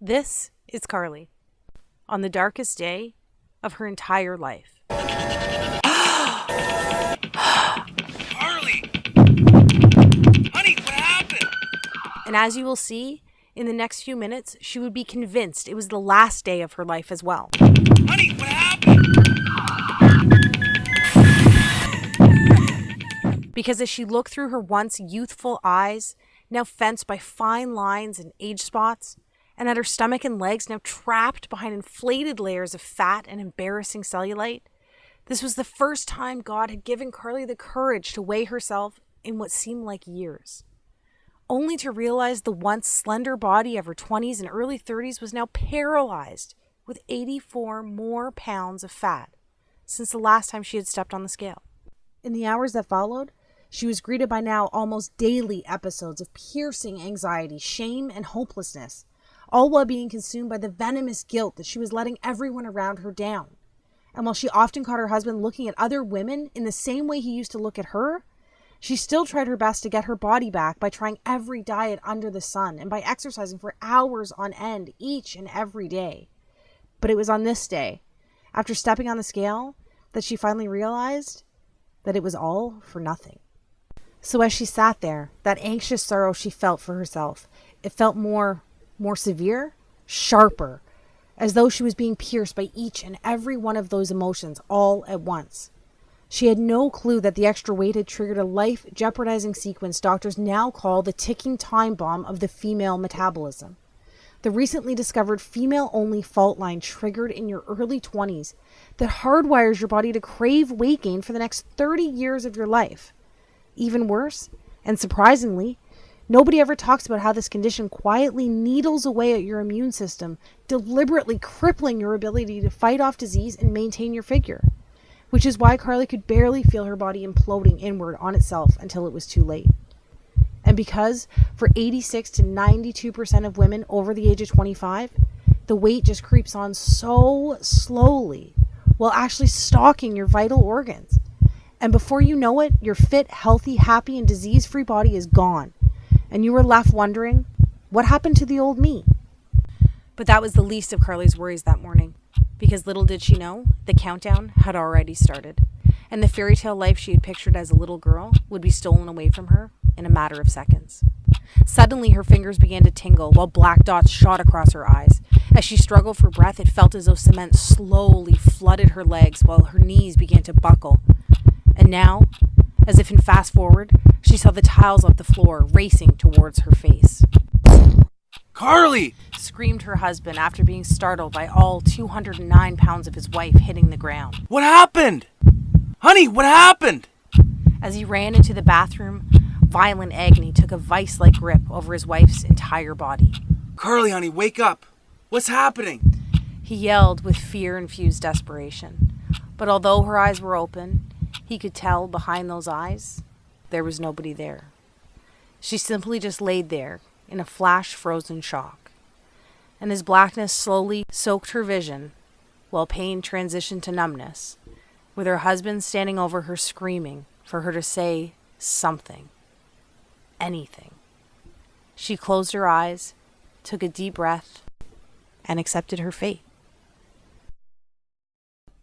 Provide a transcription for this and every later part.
This is Carly on the darkest day of her entire life. Carly! Honey, what happened? And as you will see, in the next few minutes, she would be convinced it was the last day of her life as well. Honey, what happened? Because as she looked through her once youthful eyes, now fenced by fine lines and age spots, and at her stomach and legs now trapped behind inflated layers of fat and embarrassing cellulite, this was the first time God had given Carly the courage to weigh herself in what seemed like years, only to realize the once slender body of her 20s and early 30s was now paralyzed with 84 more pounds of fat since the last time she had stepped on the scale. In the hours that followed, she was greeted by now almost daily episodes of piercing anxiety, shame, and hopelessness, all while being consumed by the venomous guilt that she was letting everyone around her down. And while she often caught her husband looking at other women in the same way he used to look at her, she still tried her best to get her body back by trying every diet under the sun and by exercising for hours on end each and every day. But it was on this day, after stepping on the scale, that she finally realized that it was all for nothing. So as she sat there, that anxious sorrow she felt for herself, it felt more severe, sharper, as though she was being pierced by each and every one of those emotions all at once. She had no clue that the extra weight had triggered a life-jeopardizing sequence doctors now call the ticking time bomb of the female metabolism. The recently discovered female-only fault line triggered in your early 20s that hardwires your body to crave weight gain for the next 30 years of your life. Even worse, and surprisingly, nobody ever talks about how this condition quietly needles away at your immune system, deliberately crippling your ability to fight off disease and maintain your figure. Which is why Carly could barely feel her body imploding inward on itself until it was too late. And because for 86 to 92% of women over the age of 25, the weight just creeps on so slowly while actually stalking your vital organs. And before you know it, your fit, healthy, happy, and disease-free body is gone. And you were left wondering, what happened to the old me? But that was the least of Carly's worries that morning, because little did she know, the countdown had already started, and the fairy tale life she had pictured as a little girl would be stolen away from her in a matter of seconds. Suddenly, her fingers began to tingle while black dots shot across her eyes. As she struggled for breath, it felt as though cement slowly flooded her legs while her knees began to buckle. And now, as if in fast forward, she saw the tiles of the floor racing towards her face. Carly! Screamed her husband after being startled by all 209 pounds of his wife hitting the ground. What happened? Honey, what happened? As he ran into the bathroom, violent agony took a vice-like grip over his wife's entire body. Carly, honey, wake up. What's happening? He yelled with fear-infused desperation. But although her eyes were open, he could tell behind those eyes, there was nobody there. She simply just laid there in a flash-frozen shock. And as blackness slowly soaked her vision, while pain transitioned to numbness, with her husband standing over her screaming for her to say something, anything. She closed her eyes, took a deep breath, and accepted her fate.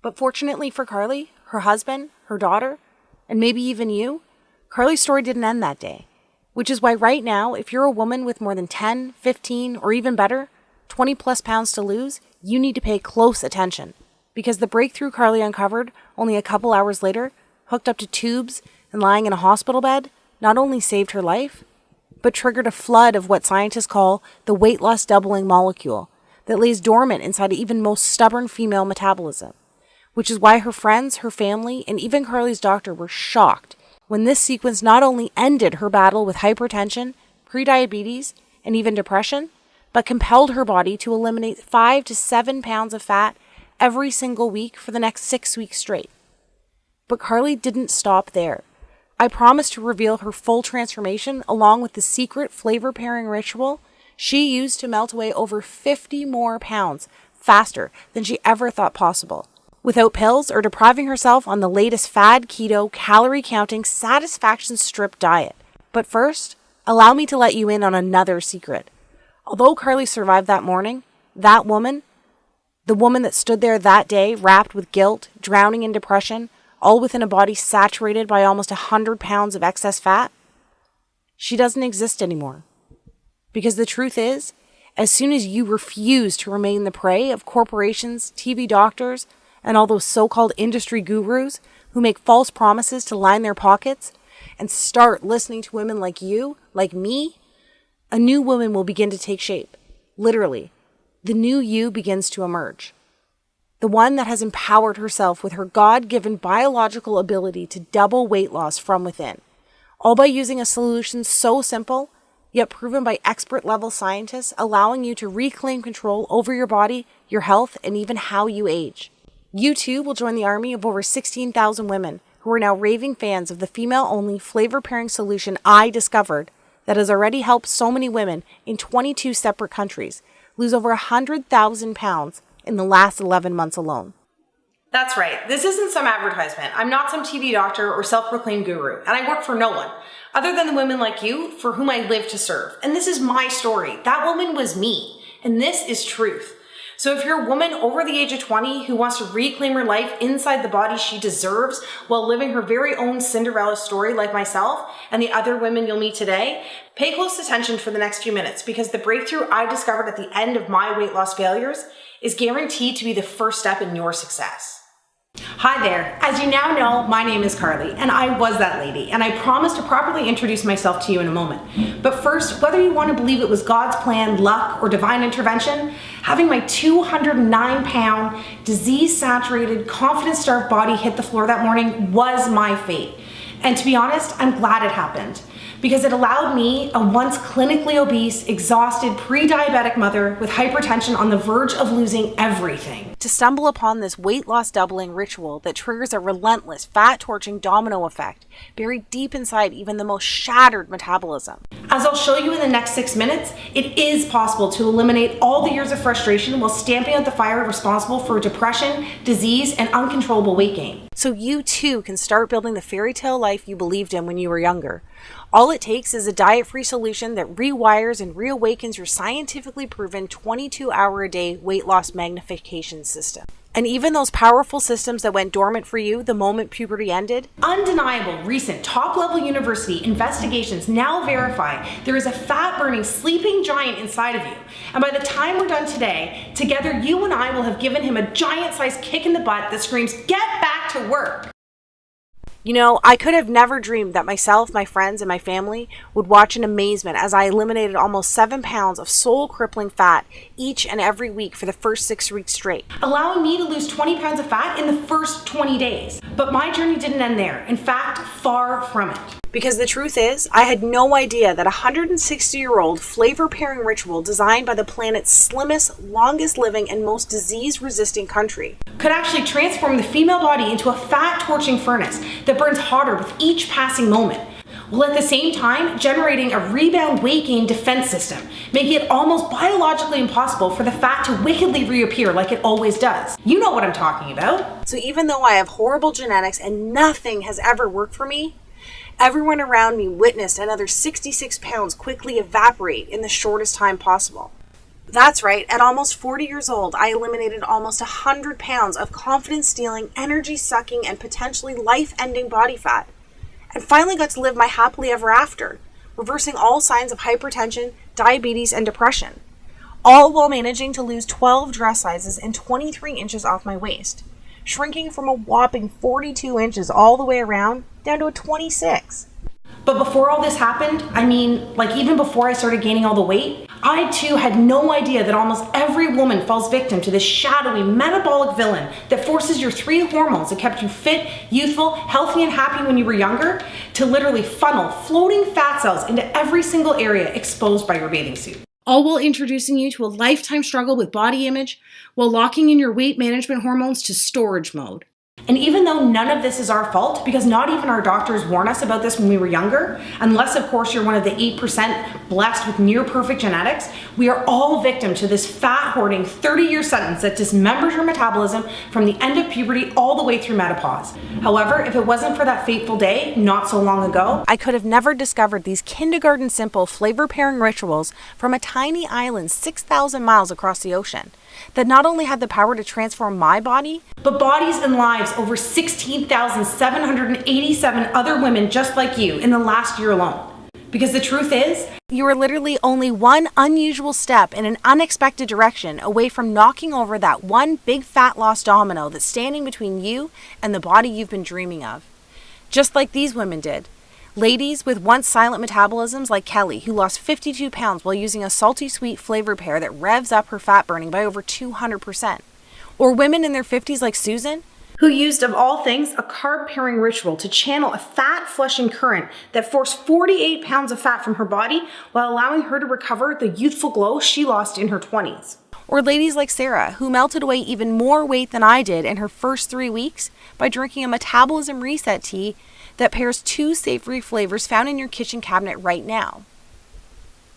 But fortunately for Carly, her husband, her daughter, and maybe even you, Carly's story didn't end that day. Which is why right now, if you're a woman with more than 10, 15, or even better, 20 plus pounds to lose, you need to pay close attention. Because the breakthrough Carly uncovered only a couple hours later, hooked up to tubes and lying in a hospital bed, not only saved her life, but triggered a flood of what scientists call the weight loss doubling molecule that lays dormant inside the even most stubborn female metabolism. Which is why her friends, her family, and even Carly's doctor were shocked when this sequence not only ended her battle with hypertension, prediabetes, and even depression, but compelled her body to eliminate 5 to 7 pounds of fat every single week for the next 6 weeks straight. But Carly didn't stop there. I promised to reveal her full transformation along with the secret flavor pairing ritual she used to melt away over 50 more pounds faster than she ever thought possible, without pills or depriving herself on the latest fad keto calorie counting satisfaction strip diet. But first, allow me to let you in on another secret. Although Carly survived that morning, That woman, the woman that stood there that day, wrapped with guilt, drowning in depression, all within a body saturated by almost 100 pounds of excess fat, she doesn't exist anymore. Because the truth is, as soon as you refuse to remain the prey of corporations, TV doctors, and all those so-called industry gurus who make false promises to line their pockets, and start listening to women like you, like me, a new woman will begin to take shape. Literally, the new you begins to emerge. The one that has empowered herself with her God-given biological ability to double weight loss from within, all by using a solution so simple, yet proven by expert-level scientists, allowing you to reclaim control over your body, your health, and even how you age. You too will join the army of over 16,000 women who are now raving fans of the female-only flavor-pairing solution I discovered that has already helped so many women in 22 separate countries lose over 100,000 pounds in the last 11 months alone. That's right. This isn't some advertisement. I'm not some TV doctor or self-proclaimed guru, and I work for no one other than the women like you for whom I live to serve. And this is my story. That woman was me, and this is truth. So if you're a woman over the age of 20 who wants to reclaim her life inside the body she deserves while living her very own Cinderella story like myself and the other women you'll meet today, pay close attention for the next few minutes, because the breakthrough I discovered at the end of my weight loss failures is guaranteed to be the first step in your success. Hi there. As you now know, my name is Carly, and I was that lady, and I promise to properly introduce myself to you in a moment. But first, whether you want to believe it was God's plan, luck, or divine intervention, having my 209-pound, disease-saturated, confidence-starved body hit the floor that morning was my fate. And to be honest, I'm glad it happened, because it allowed me, a once clinically obese, exhausted, pre-diabetic mother with hypertension on the verge of losing everything, to stumble upon this weight loss doubling ritual that triggers a relentless, fat-torching domino effect buried deep inside even the most shattered metabolism. As I'll show you in the next 6 minutes, it is possible to eliminate all the years of frustration while stamping out the fire responsible for depression, disease, and uncontrollable weight gain. So you too can start building the fairy tale life you believed in when you were younger. All it takes is a diet-free solution that rewires and reawakens your scientifically proven 22-hour-a-day weight loss magnification system. And even those powerful systems that went dormant for you the moment puberty ended? Undeniable recent top-level university investigations now verify there is a fat-burning sleeping giant inside of you. And by the time we're done today, together you and I will have given him a giant-sized kick in the butt that screams, "Get back to work!" You know, I could have never dreamed that myself, my friends, and my family would watch in amazement as I eliminated almost 7 pounds of soul-crippling fat each and every week for the first 6 weeks straight, allowing me to lose 20 pounds of fat in the first 20 days. But my journey didn't end there. In fact, far from it. Because the truth is, I had no idea that a 160-year-old flavor-pairing ritual designed by the planet's slimmest, longest-living, and most disease-resistant country could actually transform the female body into a fat-torching furnace that burns hotter with each passing moment, while at the same time generating a rebound weight gain defense system, making it almost biologically impossible for the fat to wickedly reappear like it always does. You know what I'm talking about. So even though I have horrible genetics and nothing has ever worked for me, everyone around me witnessed another 66 pounds quickly evaporate in the shortest time possible. That's right, at almost 40 years old, I eliminated almost 100 pounds of confidence-stealing, energy-sucking, and potentially life-ending body fat, and finally got to live my happily ever after, reversing all signs of hypertension, diabetes, and depression, all while managing to lose 12 dress sizes and 23 inches off my waist, shrinking from a whopping 42 inches all the way around down to a 26. But before all this happened, even before I started gaining all the weight, I too had no idea that almost every woman falls victim to this shadowy metabolic villain that forces your 3 hormones that kept you fit, youthful, healthy, and happy when you were younger to literally funnel floating fat cells into every single area exposed by your bathing suit. All while introducing you to a lifetime struggle with body image, while locking in your weight management hormones to storage mode. And even though none of this is our fault, because not even our doctors warned us about this when we were younger, unless of course you're one of the 8% blessed with near perfect genetics, we are all victim to this fat hoarding 30-year sentence that dismembers your metabolism from the end of puberty all the way through menopause. However, if it wasn't for that fateful day not so long ago, I could have never discovered these kindergarten simple flavor pairing rituals from a tiny island 6,000 miles across the ocean that not only had the power to transform my body, but bodies and lives over 16,787 other women just like you in the last year alone. Because the truth is, you are literally only one unusual step in an unexpected direction away from knocking over that one big fat loss domino that's standing between you and the body you've been dreaming of. Just like these women did. Ladies with once silent metabolisms like Kelly, who lost 52 pounds while using a salty sweet flavor pair that revs up her fat burning by over 200%. Or women in their 50s like Susan, who used, of all things, a carb pairing ritual to channel a fat flushing current that forced 48 pounds of fat from her body while allowing her to recover the youthful glow she lost in her 20s. Or ladies like Sarah, who melted away even more weight than I did in her first 3 weeks by drinking a metabolism reset tea that pairs 2 savory flavors found in your kitchen cabinet right now.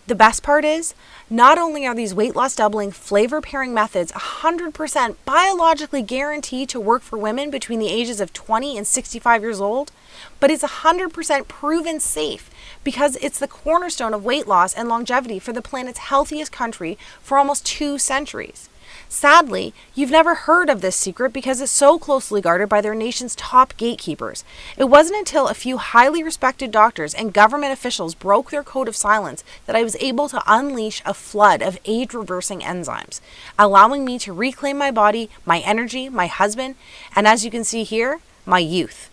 The best part is, not only are these weight loss doubling flavor pairing methods 100% biologically guaranteed to work for women between the ages of 20 and 65 years old, but it's 100% proven safe because it's the cornerstone of weight loss and longevity for the planet's healthiest country for almost 2 centuries. Sadly, you've never heard of this secret because it's so closely guarded by their nation's top gatekeepers. It wasn't until a few highly respected doctors and government officials broke their code of silence that I was able to unleash a flood of age-reversing enzymes, allowing me to reclaim my body, my energy, my husband, and as you can see here, my youth.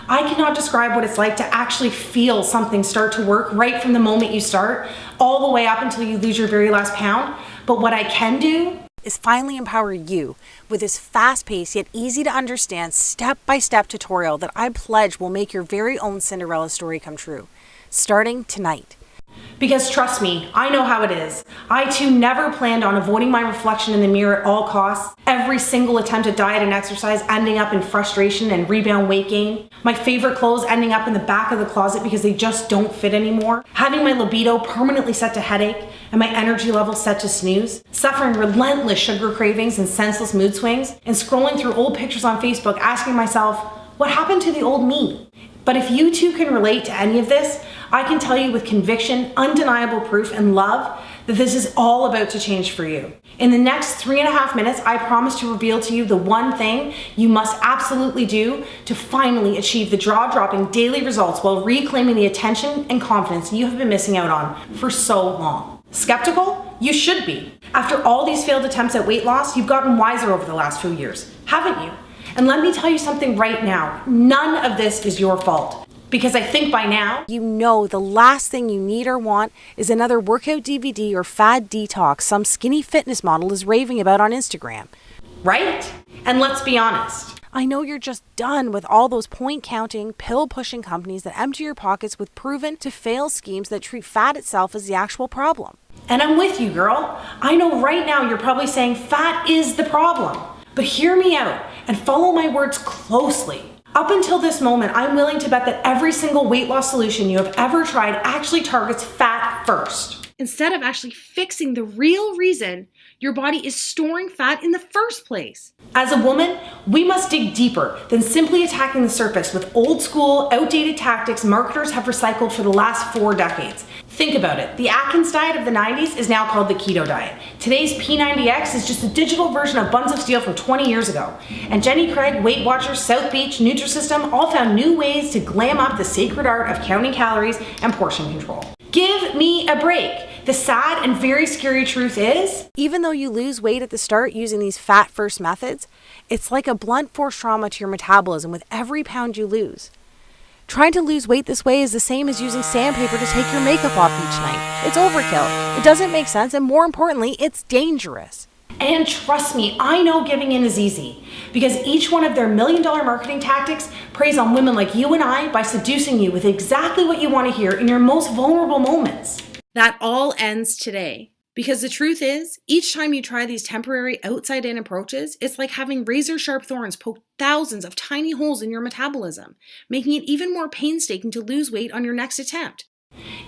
I cannot describe what it's like to actually feel something start to work right from the moment you start, all the way up until you lose your very last pound. But what I can do is finally empower you with this fast-paced yet easy to understand step-by-step tutorial that I pledge will make your very own Cinderella story come true, starting tonight. Because trust me, I know how it is. I too never planned on avoiding my reflection in the mirror at all costs. Every single attempt at diet and exercise ending up in frustration and rebound weight gain. My favorite clothes ending up in the back of the closet because they just don't fit anymore. Having my libido permanently set to headache and my energy level set to snooze. Suffering relentless sugar cravings and senseless mood swings. And scrolling through old pictures on Facebook asking myself, what happened to the old me? But if you too can relate to any of this, I can tell you with conviction, undeniable proof, and love that this is all about to change for you. In the next 3.5 minutes, I promise to reveal to you the one thing you must absolutely do to finally achieve the jaw-dropping daily results while reclaiming the attention and confidence you have been missing out on for so long. Skeptical? You should be. After all these failed attempts at weight loss, you've gotten wiser over the last few years, haven't you? And let me tell you something right now, none of this is your fault. Because I think by now, you know the last thing you need or want is another workout DVD or fad detox some skinny fitness model is raving about on Instagram. Right? And let's be honest. I know you're just done with all those point-counting, pill-pushing companies that empty your pockets with proven-to-fail schemes that treat fat itself as the actual problem. And I'm with you, girl. I know right now you're probably saying fat is the problem. But hear me out and follow my words closely. Up until this moment, I'm willing to bet that every single weight loss solution you have ever tried actually targets fat first, instead of actually fixing the real reason your body is storing fat in the first place. As a woman, we must dig deeper than simply attacking the surface with old school, outdated tactics marketers have recycled for the last 4 decades. Think about it. The Atkins diet of the 90s is now called the keto diet. Today's P90X is just a digital version of Buns of Steel from 20 years ago. And Jenny Craig, Weight Watchers, South Beach, Nutrisystem all found new ways to glam up the sacred art of counting calories and portion control. Give me a break. The sad and very scary truth is, even though you lose weight at the start using these fat-first methods, it's like a blunt force trauma to your metabolism with every pound you lose. Trying to lose weight this way is the same as using sandpaper to take your makeup off each night. It's overkill. It doesn't make sense, and more importantly, it's dangerous. And trust me, I know giving in is easy, because each one of their $1 million marketing tactics preys on women like you and I by seducing you with exactly what you want to hear in your most vulnerable moments. That all ends today. Because the truth is, each time you try these temporary outside-in approaches, it's like having razor-sharp thorns poke thousands of tiny holes in your metabolism, making it even more painstaking to lose weight on your next attempt.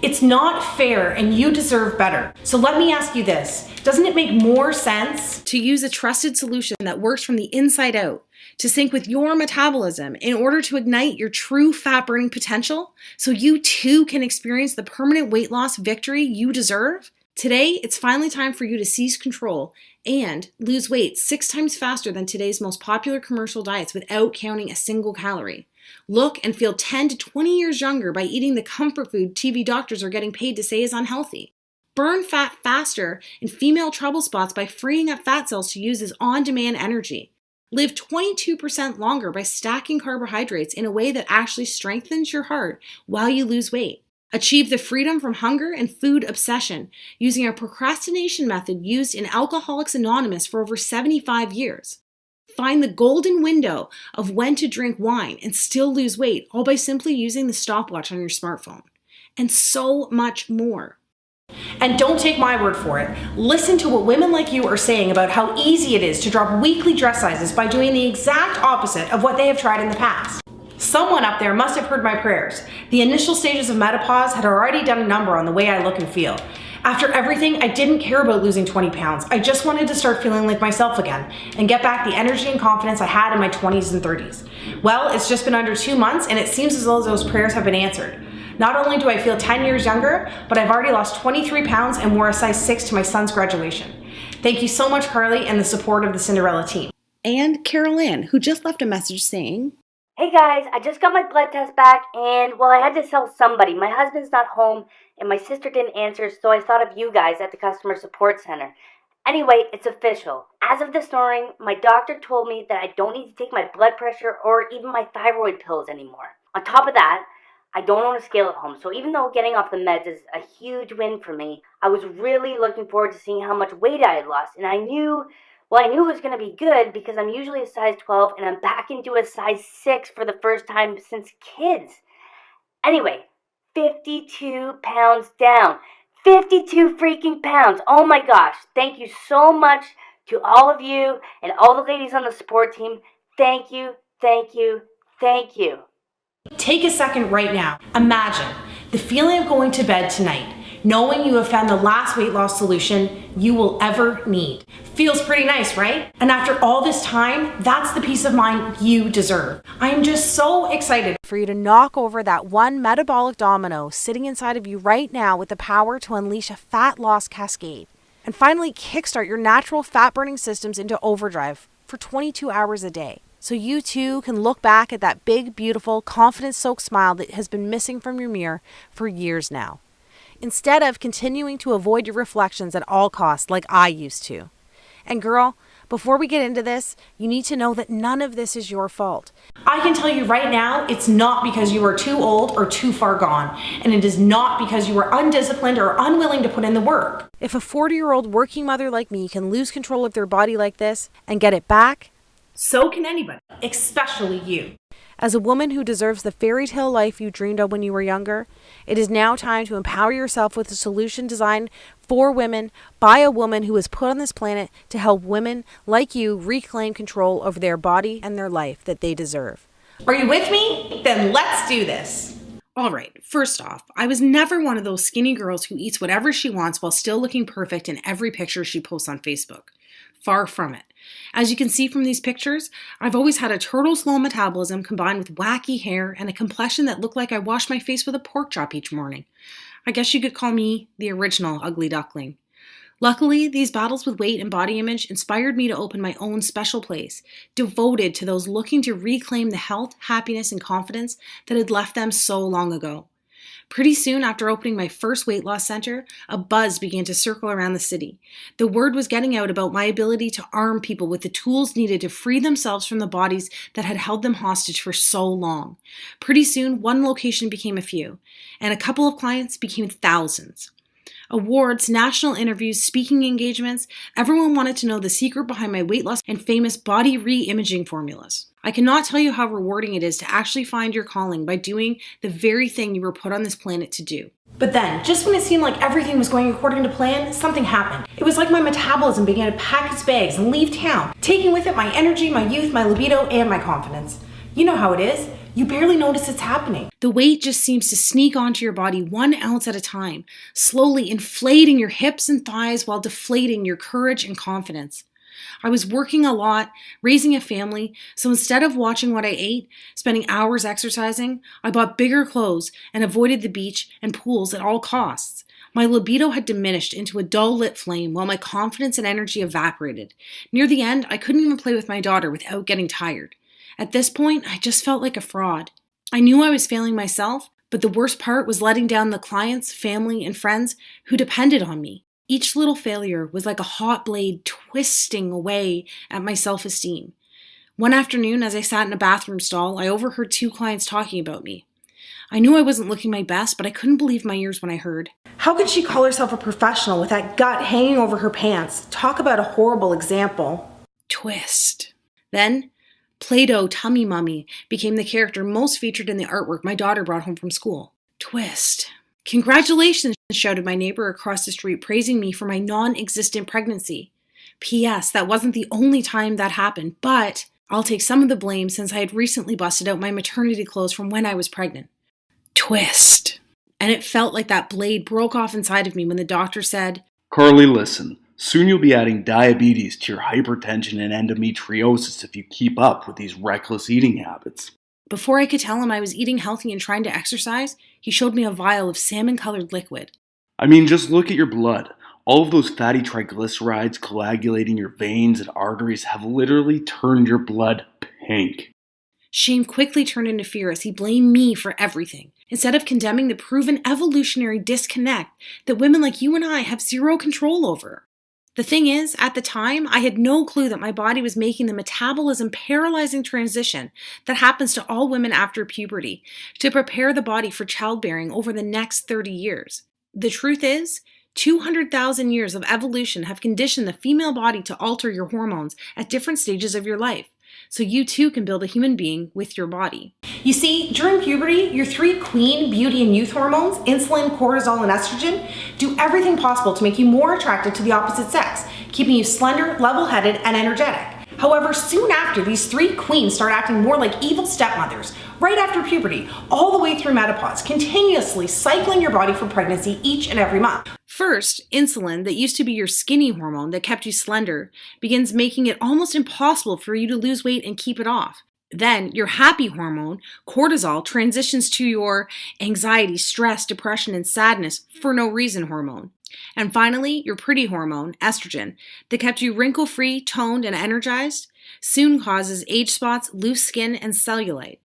It's not fair and you deserve better. So let me ask you this. Doesn't it make more sense to use a trusted solution that works from the inside out, to sync with your metabolism in order to ignite your true fat burning potential so you too can experience the permanent weight loss victory you deserve? Today, it's finally time for you to seize control and lose weight 6 times faster than today's most popular commercial diets without counting a single calorie. Look and feel 10 to 20 years younger by eating the comfort food TV doctors are getting paid to say is unhealthy. Burn fat faster in female trouble spots by freeing up fat cells to use as on-demand energy. Live 22% longer by stacking carbohydrates in a way that actually strengthens your heart while you lose weight. Achieve the freedom from hunger and food obsession using a procrastination method used in Alcoholics Anonymous for over 75 years. Find the golden window of when to drink wine and still lose weight, all by simply using the stopwatch on your smartphone. And so much more. And don't take my word for it. Listen to what women like you are saying about how easy it is to drop weekly dress sizes by doing the exact opposite of what they have tried in the past. Someone up there must have heard my prayers. The initial stages of menopause had already done a number on the way I look and feel. After everything, I didn't care about losing 20 pounds. I just wanted to start feeling like myself again and get back the energy and confidence I had in my 20s and 30s. Well, it's just been under 2 months and it seems as though those prayers have been answered. Not only do I feel 10 years younger, but I've already lost 23 pounds and wore a size 6 to my son's graduation. Thank you so much, Carly, and the support of the Cinderella team. And Carol Ann, who just left a message saying, "Hey guys, I just got my blood test back and, well, I had to tell somebody. My husband's not home and my sister didn't answer, so I thought of you guys at the customer support center. Anyway, it's official. As of this morning, my doctor told me that I don't need to take my blood pressure or even my thyroid pills anymore. On top of that, I don't own a scale at home, so even though getting off the meds is a huge win for me, I was really looking forward to seeing how much weight I had lost, and I knew it was going to be good because I'm usually a size 12 and I'm back into a size 6 for the first time since kids. Anyway, 52 pounds down. 52 freaking pounds. Oh my gosh. Thank you so much to all of you and all the ladies on the support team. Thank you, thank you, thank you." Take a second right now. Imagine the feeling of going to bed tonight, knowing you have found the last weight loss solution you will ever need. Feels pretty nice, right? And after all this time, that's the peace of mind you deserve. I am just so excited for you to knock over that one metabolic domino sitting inside of you right now with the power to unleash a fat loss cascade and finally kickstart your natural fat burning systems into overdrive for 22 hours a day. So you too can look back at that big, beautiful, confidence-soaked smile that has been missing from your mirror for years now, instead of continuing to avoid your reflections at all costs like I used to. And girl, before we get into this, you need to know that none of this is your fault. I can tell you right now, it's not because you are too old or too far gone, and it is not because you are undisciplined or unwilling to put in the work. If a 40-year-old working mother like me can lose control of their body like this and get it back, so can anybody, especially you. As a woman who deserves the fairy tale life you dreamed of when you were younger, it is now time to empower yourself with a solution designed for women by a woman who was put on this planet to help women like you reclaim control over their body and their life that they deserve. Are you with me? Then let's do this. All right, first off, I was never one of those skinny girls who eats whatever she wants while still looking perfect in every picture she posts on Facebook. Far from it. As you can see from these pictures, I've always had a turtle-slow metabolism combined with wacky hair and a complexion that looked like I washed my face with a pork chop each morning. I guess you could call me the original ugly duckling. Luckily, these battles with weight and body image inspired me to open my own special place, devoted to those looking to reclaim the health, happiness, and confidence that had left them so long ago. Pretty soon after opening my first weight loss center, a buzz began to circle around the city. The word was getting out about my ability to arm people with the tools needed to free themselves from the bodies that had held them hostage for so long. Pretty soon, one location became a few, and a couple of clients became thousands. Awards, national interviews, speaking engagements, everyone wanted to know the secret behind my weight loss and famous body re-imaging formulas. I cannot tell you how rewarding it is to actually find your calling by doing the very thing you were put on this planet to do. But then, just when it seemed like everything was going according to plan, something happened. It was like my metabolism began to pack its bags and leave town, taking with it my energy, my youth, my libido, and my confidence. You know how it is. You barely notice it's happening. The weight just seems to sneak onto your body 1 ounce at a time, slowly inflating your hips and thighs while deflating your courage and confidence. I was working a lot, raising a family, so instead of watching what I ate, spending hours exercising, I bought bigger clothes and avoided the beach and pools at all costs. My libido had diminished into a dull lit flame while my confidence and energy evaporated. Near the end, I couldn't even play with my daughter without getting tired. At this point, I just felt like a fraud. I knew I was failing myself, but the worst part was letting down the clients, family, and friends who depended on me. Each little failure was like a hot blade twisting away at my self-esteem. One afternoon, as I sat in a bathroom stall, I overheard 2 clients talking about me. I knew I wasn't looking my best, but I couldn't believe my ears when I heard. How could she call herself a professional with that gut hanging over her pants? Talk about a horrible example. Twist. Then, Play-Doh Tummy Mummy became the character most featured in the artwork my daughter brought home from school. Twist. Congratulations, shouted my neighbor across the street, praising me for my non-existent pregnancy. P.S. That wasn't the only time that happened, but I'll take some of the blame since I had recently busted out my maternity clothes from when I was pregnant. Twist. And it felt like that blade broke off inside of me when the doctor said, Carly, listen. Soon you'll be adding diabetes to your hypertension and endometriosis if you keep up with these reckless eating habits. Before I could tell him I was eating healthy and trying to exercise, he showed me a vial of salmon-colored liquid. I mean, just look at your blood. All of those fatty triglycerides coagulating your veins and arteries have literally turned your blood pink. Shame quickly turned into fear as he blamed me for everything, instead of condemning the proven evolutionary disconnect that women like you and I have zero control over. The thing is, at the time, I had no clue that my body was making the metabolism paralyzing transition that happens to all women after puberty to prepare the body for childbearing over the next 30 years. The truth is, 200,000 years of evolution have conditioned the female body to alter your hormones at different stages of your life, so you too can build a human being with your body. You see, during puberty, your 3 queen beauty and youth hormones, insulin, cortisol, and estrogen, do everything possible to make you more attracted to the opposite sex, keeping you slender, level-headed, and energetic. However, soon after, these 3 queens start acting more like evil stepmothers, right after puberty, all the way through menopause, continuously cycling your body for pregnancy each and every month. First, insulin, that used to be your skinny hormone that kept you slender, begins making it almost impossible for you to lose weight and keep it off. Then, your happy hormone, cortisol, transitions to your anxiety, stress, depression, and sadness for no reason hormone. And finally, your pretty hormone, estrogen, that kept you wrinkle-free, toned, and energized, soon causes age spots, loose skin, and cellulite.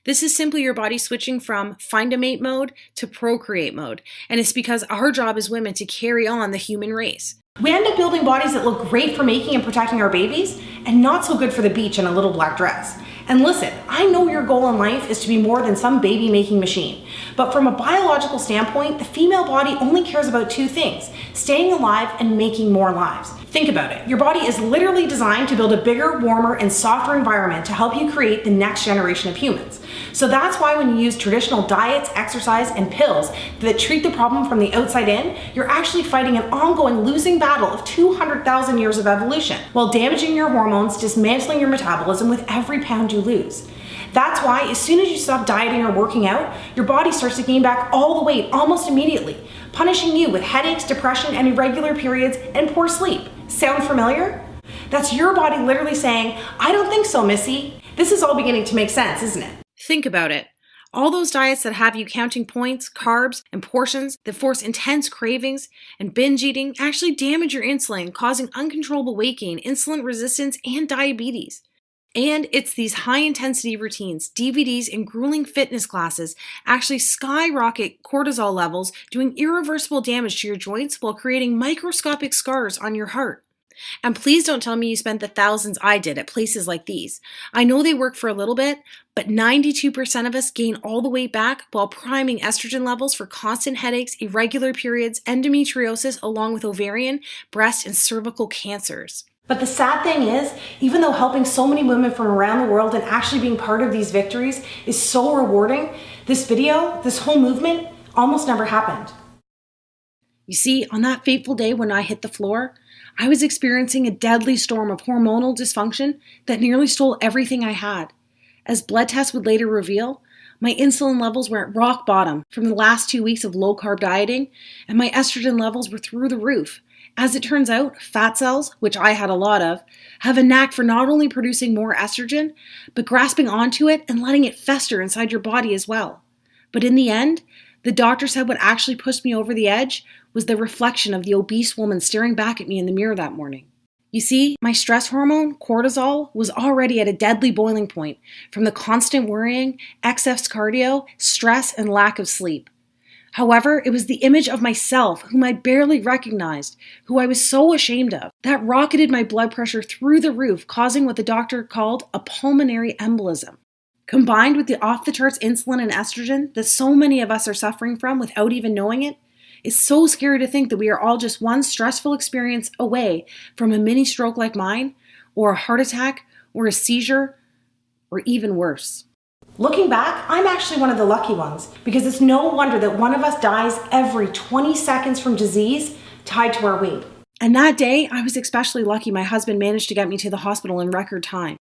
This is simply your body switching from find a mate mode to procreate mode, and it's because our job as women to carry on the human race. We end up building bodies that look great for making and protecting our babies, and not so good for the beach in a little black dress. And listen, I know your goal in life is to be more than some baby-making machine, but from a biological standpoint, the female body only cares about 2 things: staying alive and making more lives. Think about it. Your body is literally designed to build a bigger, warmer, and softer environment to help you create the next generation of humans. So that's why when you use traditional diets, exercise, and pills that treat the problem from the outside in, you're actually fighting an ongoing losing battle of 200,000 years of evolution, while damaging your hormones, dismantling your metabolism with every pound you lose. That's why as soon as you stop dieting or working out, your body starts to gain back all the weight almost immediately, punishing you with headaches, depression, and irregular periods and poor sleep. Sound familiar? That's your body literally saying, I don't think so, Missy. This is all beginning to make sense, isn't it? Think about it. All those diets that have you counting points, carbs, and portions that force intense cravings and binge eating actually damage your insulin, causing uncontrollable weight gain, insulin resistance, and diabetes. And it's these high-intensity routines, DVDs, and grueling fitness classes actually skyrocket cortisol levels, doing irreversible damage to your joints while creating microscopic scars on your heart. And please don't tell me you spent the thousands I did at places like these. I know they work for a little bit, but 92% of us gain all the weight back while priming estrogen levels for constant headaches, irregular periods, endometriosis, along with ovarian, breast, and cervical cancers. But the sad thing is, even though helping so many women from around the world and actually being part of these victories is so rewarding, this video, this whole movement, almost never happened. You see, on that fateful day when I hit the floor, I was experiencing a deadly storm of hormonal dysfunction that nearly stole everything I had. As blood tests would later reveal, my insulin levels were at rock bottom from the last 2 weeks of low-carb dieting, and my estrogen levels were through the roof. As it turns out, fat cells, which I had a lot of, have a knack for not only producing more estrogen, but grasping onto it and letting it fester inside your body as well. But in the end, the doctor said what actually pushed me over the edge was the reflection of the obese woman staring back at me in the mirror that morning. You see, my stress hormone, cortisol, was already at a deadly boiling point from the constant worrying, excess cardio, stress, and lack of sleep. However, it was the image of myself, whom I barely recognized, who I was so ashamed of, that rocketed my blood pressure through the roof, causing what the doctor called a pulmonary embolism. Combined with the off-the-charts insulin and estrogen that so many of us are suffering from without even knowing it, it's so scary to think that we are all just one stressful experience away from a mini stroke like mine, or a heart attack, or a seizure, or even worse. Looking back, I'm actually one of the lucky ones, because it's no wonder that one of us dies every 20 seconds from disease tied to our weight. And that day, I was especially lucky my husband managed to get me to the hospital in record time.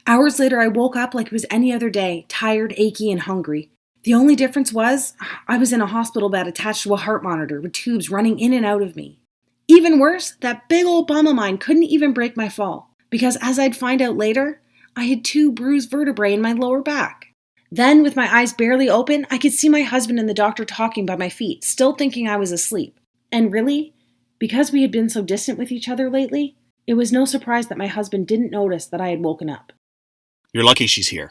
Hours later, I woke up like it was any other day, tired, achy, and hungry. The only difference was, I was in a hospital bed attached to a heart monitor with tubes running in and out of me. Even worse, that big old bum of mine couldn't even break my fall, because as I'd find out later, I had 2 bruised vertebrae in my lower back. Then, with my eyes barely open, I could see my husband and the doctor talking by my feet, still thinking I was asleep. And really, because we had been so distant with each other lately, it was no surprise that my husband didn't notice that I had woken up. You're lucky she's here,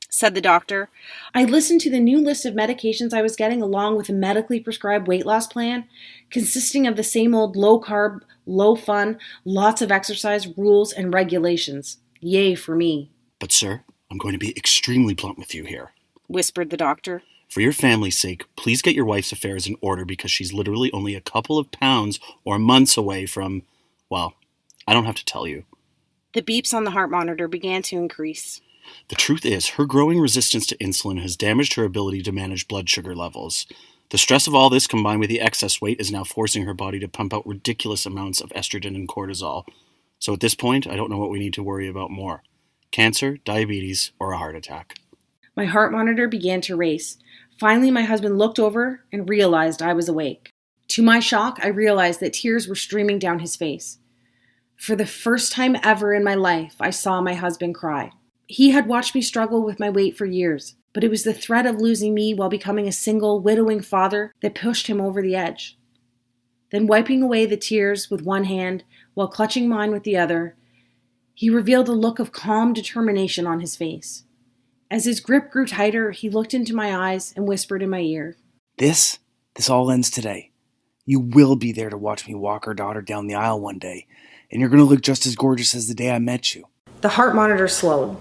said the doctor. I listened to the new list of medications I was getting along with a medically prescribed weight loss plan, consisting of the same old low carb, low fun, lots of exercise rules and regulations. Yay for me. But sir, I'm going to be extremely blunt with you here, whispered the doctor. For your family's sake, please get your wife's affairs in order because she's literally only a couple of pounds or months away from, well, I don't have to tell you. The beeps on the heart monitor began to increase. The truth is, her growing resistance to insulin has damaged her ability to manage blood sugar levels. The stress of all this combined with the excess weight is now forcing her body to pump out ridiculous amounts of estrogen and cortisol. So at this point, I don't know what we need to worry about more. Cancer, diabetes, or a heart attack. My heart monitor began to race. Finally, my husband looked over and realized I was awake. To my shock, I realized that tears were streaming down his face. For the first time ever in my life, I saw my husband cry. He had watched me struggle with my weight for years, but it was the threat of losing me while becoming a single, widowing father that pushed him over the edge. Then, wiping away the tears with one hand while clutching mine with the other, he revealed a look of calm determination on his face. As his grip grew tighter, he looked into my eyes and whispered in my ear, This all ends today. You will be there to watch me walk our daughter down the aisle one day, and you're going to look just as gorgeous as the day I met you. The heart monitor slowed.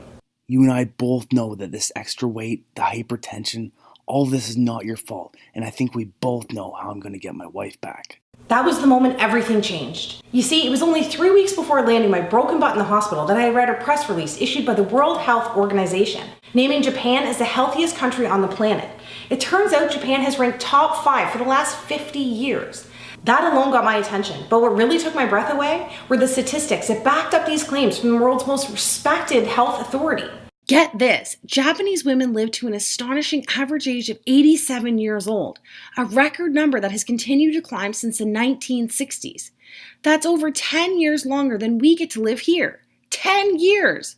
You and I both know that this extra weight, the hypertension, all this is not your fault, and I think we both know how I'm going to get my wife back. That was the moment everything changed. You see, it was only 3 weeks before landing my broken butt in the hospital that I read a press release issued by the World Health Organization, naming Japan as the healthiest country on the planet. It turns out Japan has ranked top 5 for the last 50 years. That alone got my attention, but what really took my breath away were the statistics that backed up these claims from the world's most respected health authority. Get this, Japanese women live to an astonishing average age of 87 years old, a record number that has continued to climb since the 1960s. That's over 10 years longer than we get to live here. 10 years!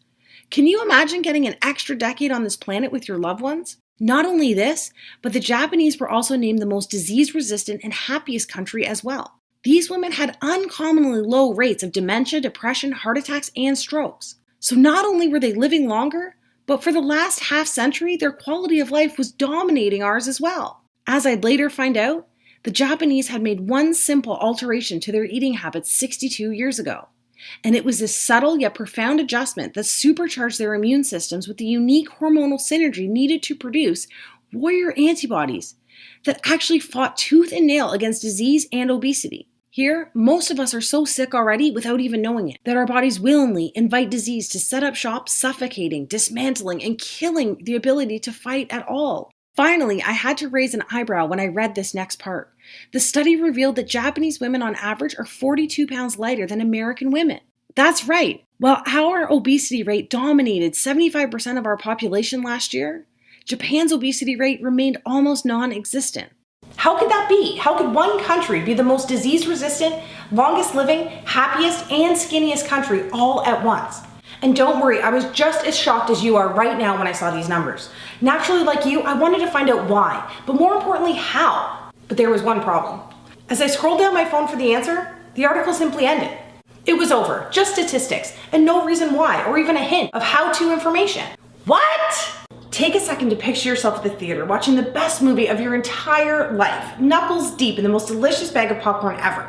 Can you imagine getting an extra decade on this planet with your loved ones? Not only this, but the Japanese were also named the most disease-resistant and happiest country as well. These women had uncommonly low rates of dementia, depression, heart attacks, and strokes. So not only were they living longer, but for the last half century, their quality of life was dominating ours as well. As I'd later find out, the Japanese had made one simple alteration to their eating habits 62 years ago. And it was this subtle yet profound adjustment that supercharged their immune systems with the unique hormonal synergy needed to produce warrior antibodies that actually fought tooth and nail against disease and obesity. Here, most of us are so sick already without even knowing it, that our bodies willingly invite disease to set up shop, suffocating, dismantling, and killing the ability to fight at all. Finally, I had to raise an eyebrow when I read this next part. The study revealed that Japanese women on average are 42 pounds lighter than American women. That's right. While our obesity rate dominated 75% of our population last year, Japan's obesity rate remained almost non-existent. How could that be? How could one country be the most disease-resistant, longest living, happiest, and skinniest country all at once? And don't worry, I was just as shocked as you are right now when I saw these numbers. Naturally, like you, I wanted to find out why, but more importantly, how. But there was one problem. As I scrolled down my phone for the answer, the article simply ended. It was over, just statistics, and no reason why, or even a hint of how-to information. What? Take a second to picture yourself at the theater watching the best movie of your entire life, knuckles deep in the most delicious bag of popcorn ever.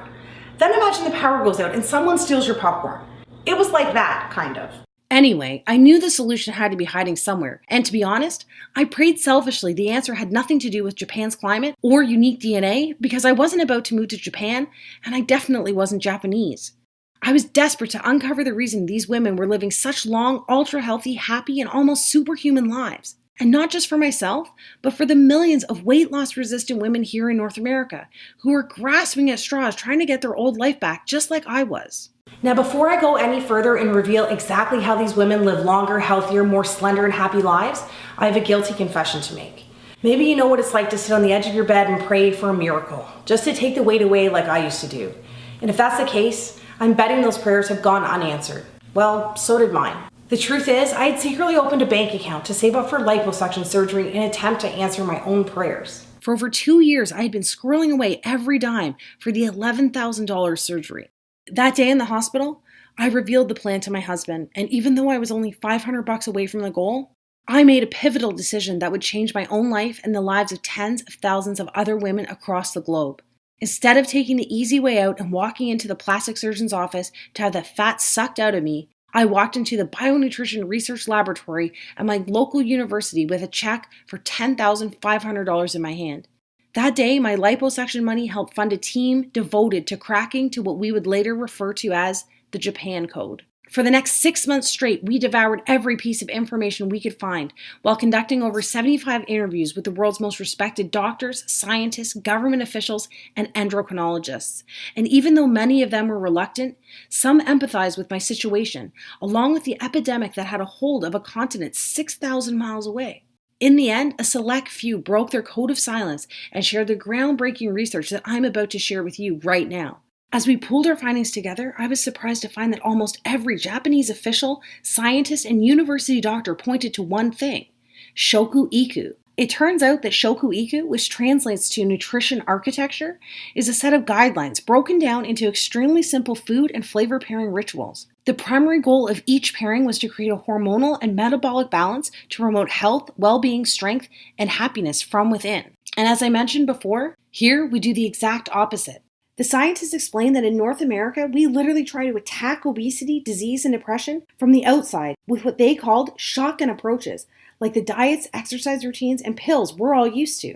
Then imagine the power goes out and someone steals your popcorn. It was like that, kind of. Anyway, I knew the solution had to be hiding somewhere, and to be honest, I prayed selfishly the answer had nothing to do with Japan's climate or unique DNA because I wasn't about to move to Japan, and I definitely wasn't Japanese. I was desperate to uncover the reason these women were living such long, ultra-healthy, happy, and almost superhuman lives. And not just for myself, but for the millions of weight loss resistant women here in North America who are grasping at straws trying to get their old life back just like I was. Now, before I go any further and reveal exactly how these women live longer, healthier, more slender, and happy lives, I have a guilty confession to make. Maybe you know what it's like to sit on the edge of your bed and pray for a miracle, just to take the weight away like I used to do. And if that's the case, I'm betting those prayers have gone unanswered. Well, so did mine. The truth is, I had secretly opened a bank account to save up for liposuction surgery in an attempt to answer my own prayers. For over 2 years, I had been squirreling away every dime for the $11,000 surgery. That day in the hospital, I revealed the plan to my husband, and even though I was only $500 away from the goal, I made a pivotal decision that would change my own life and the lives of tens of thousands of other women across the globe. Instead of taking the easy way out and walking into the plastic surgeon's office to have the fat sucked out of me, I walked into the bionutrition research laboratory at my local university with a check for $10,500 in my hand. That day, my liposuction money helped fund a team devoted to cracking to what we would later refer to as the Japan Code. For the next 6 months straight, we devoured every piece of information we could find while conducting over 75 interviews with the world's most respected doctors, scientists, government officials, and endocrinologists. And even though many of them were reluctant, some empathized with my situation, along with the epidemic that had a hold of a continent 6,000 miles away. In the end, a select few broke their code of silence and shared the groundbreaking research that I'm about to share with you right now. As we pulled our findings together, I was surprised to find that almost every Japanese official, scientist, and university doctor pointed to one thing: Shoku Iku. It turns out that Shoku Iku, which translates to nutrition architecture, is a set of guidelines broken down into extremely simple food and flavor pairing rituals. The primary goal of each pairing was to create a hormonal and metabolic balance to promote health, well-being, strength, and happiness from within. And as I mentioned before, here we do the exact opposite. The scientists explain that in North America, we literally try to attack obesity, disease, and depression from the outside with what they called shotgun approaches, like the diets, exercise routines, and pills we're all used to.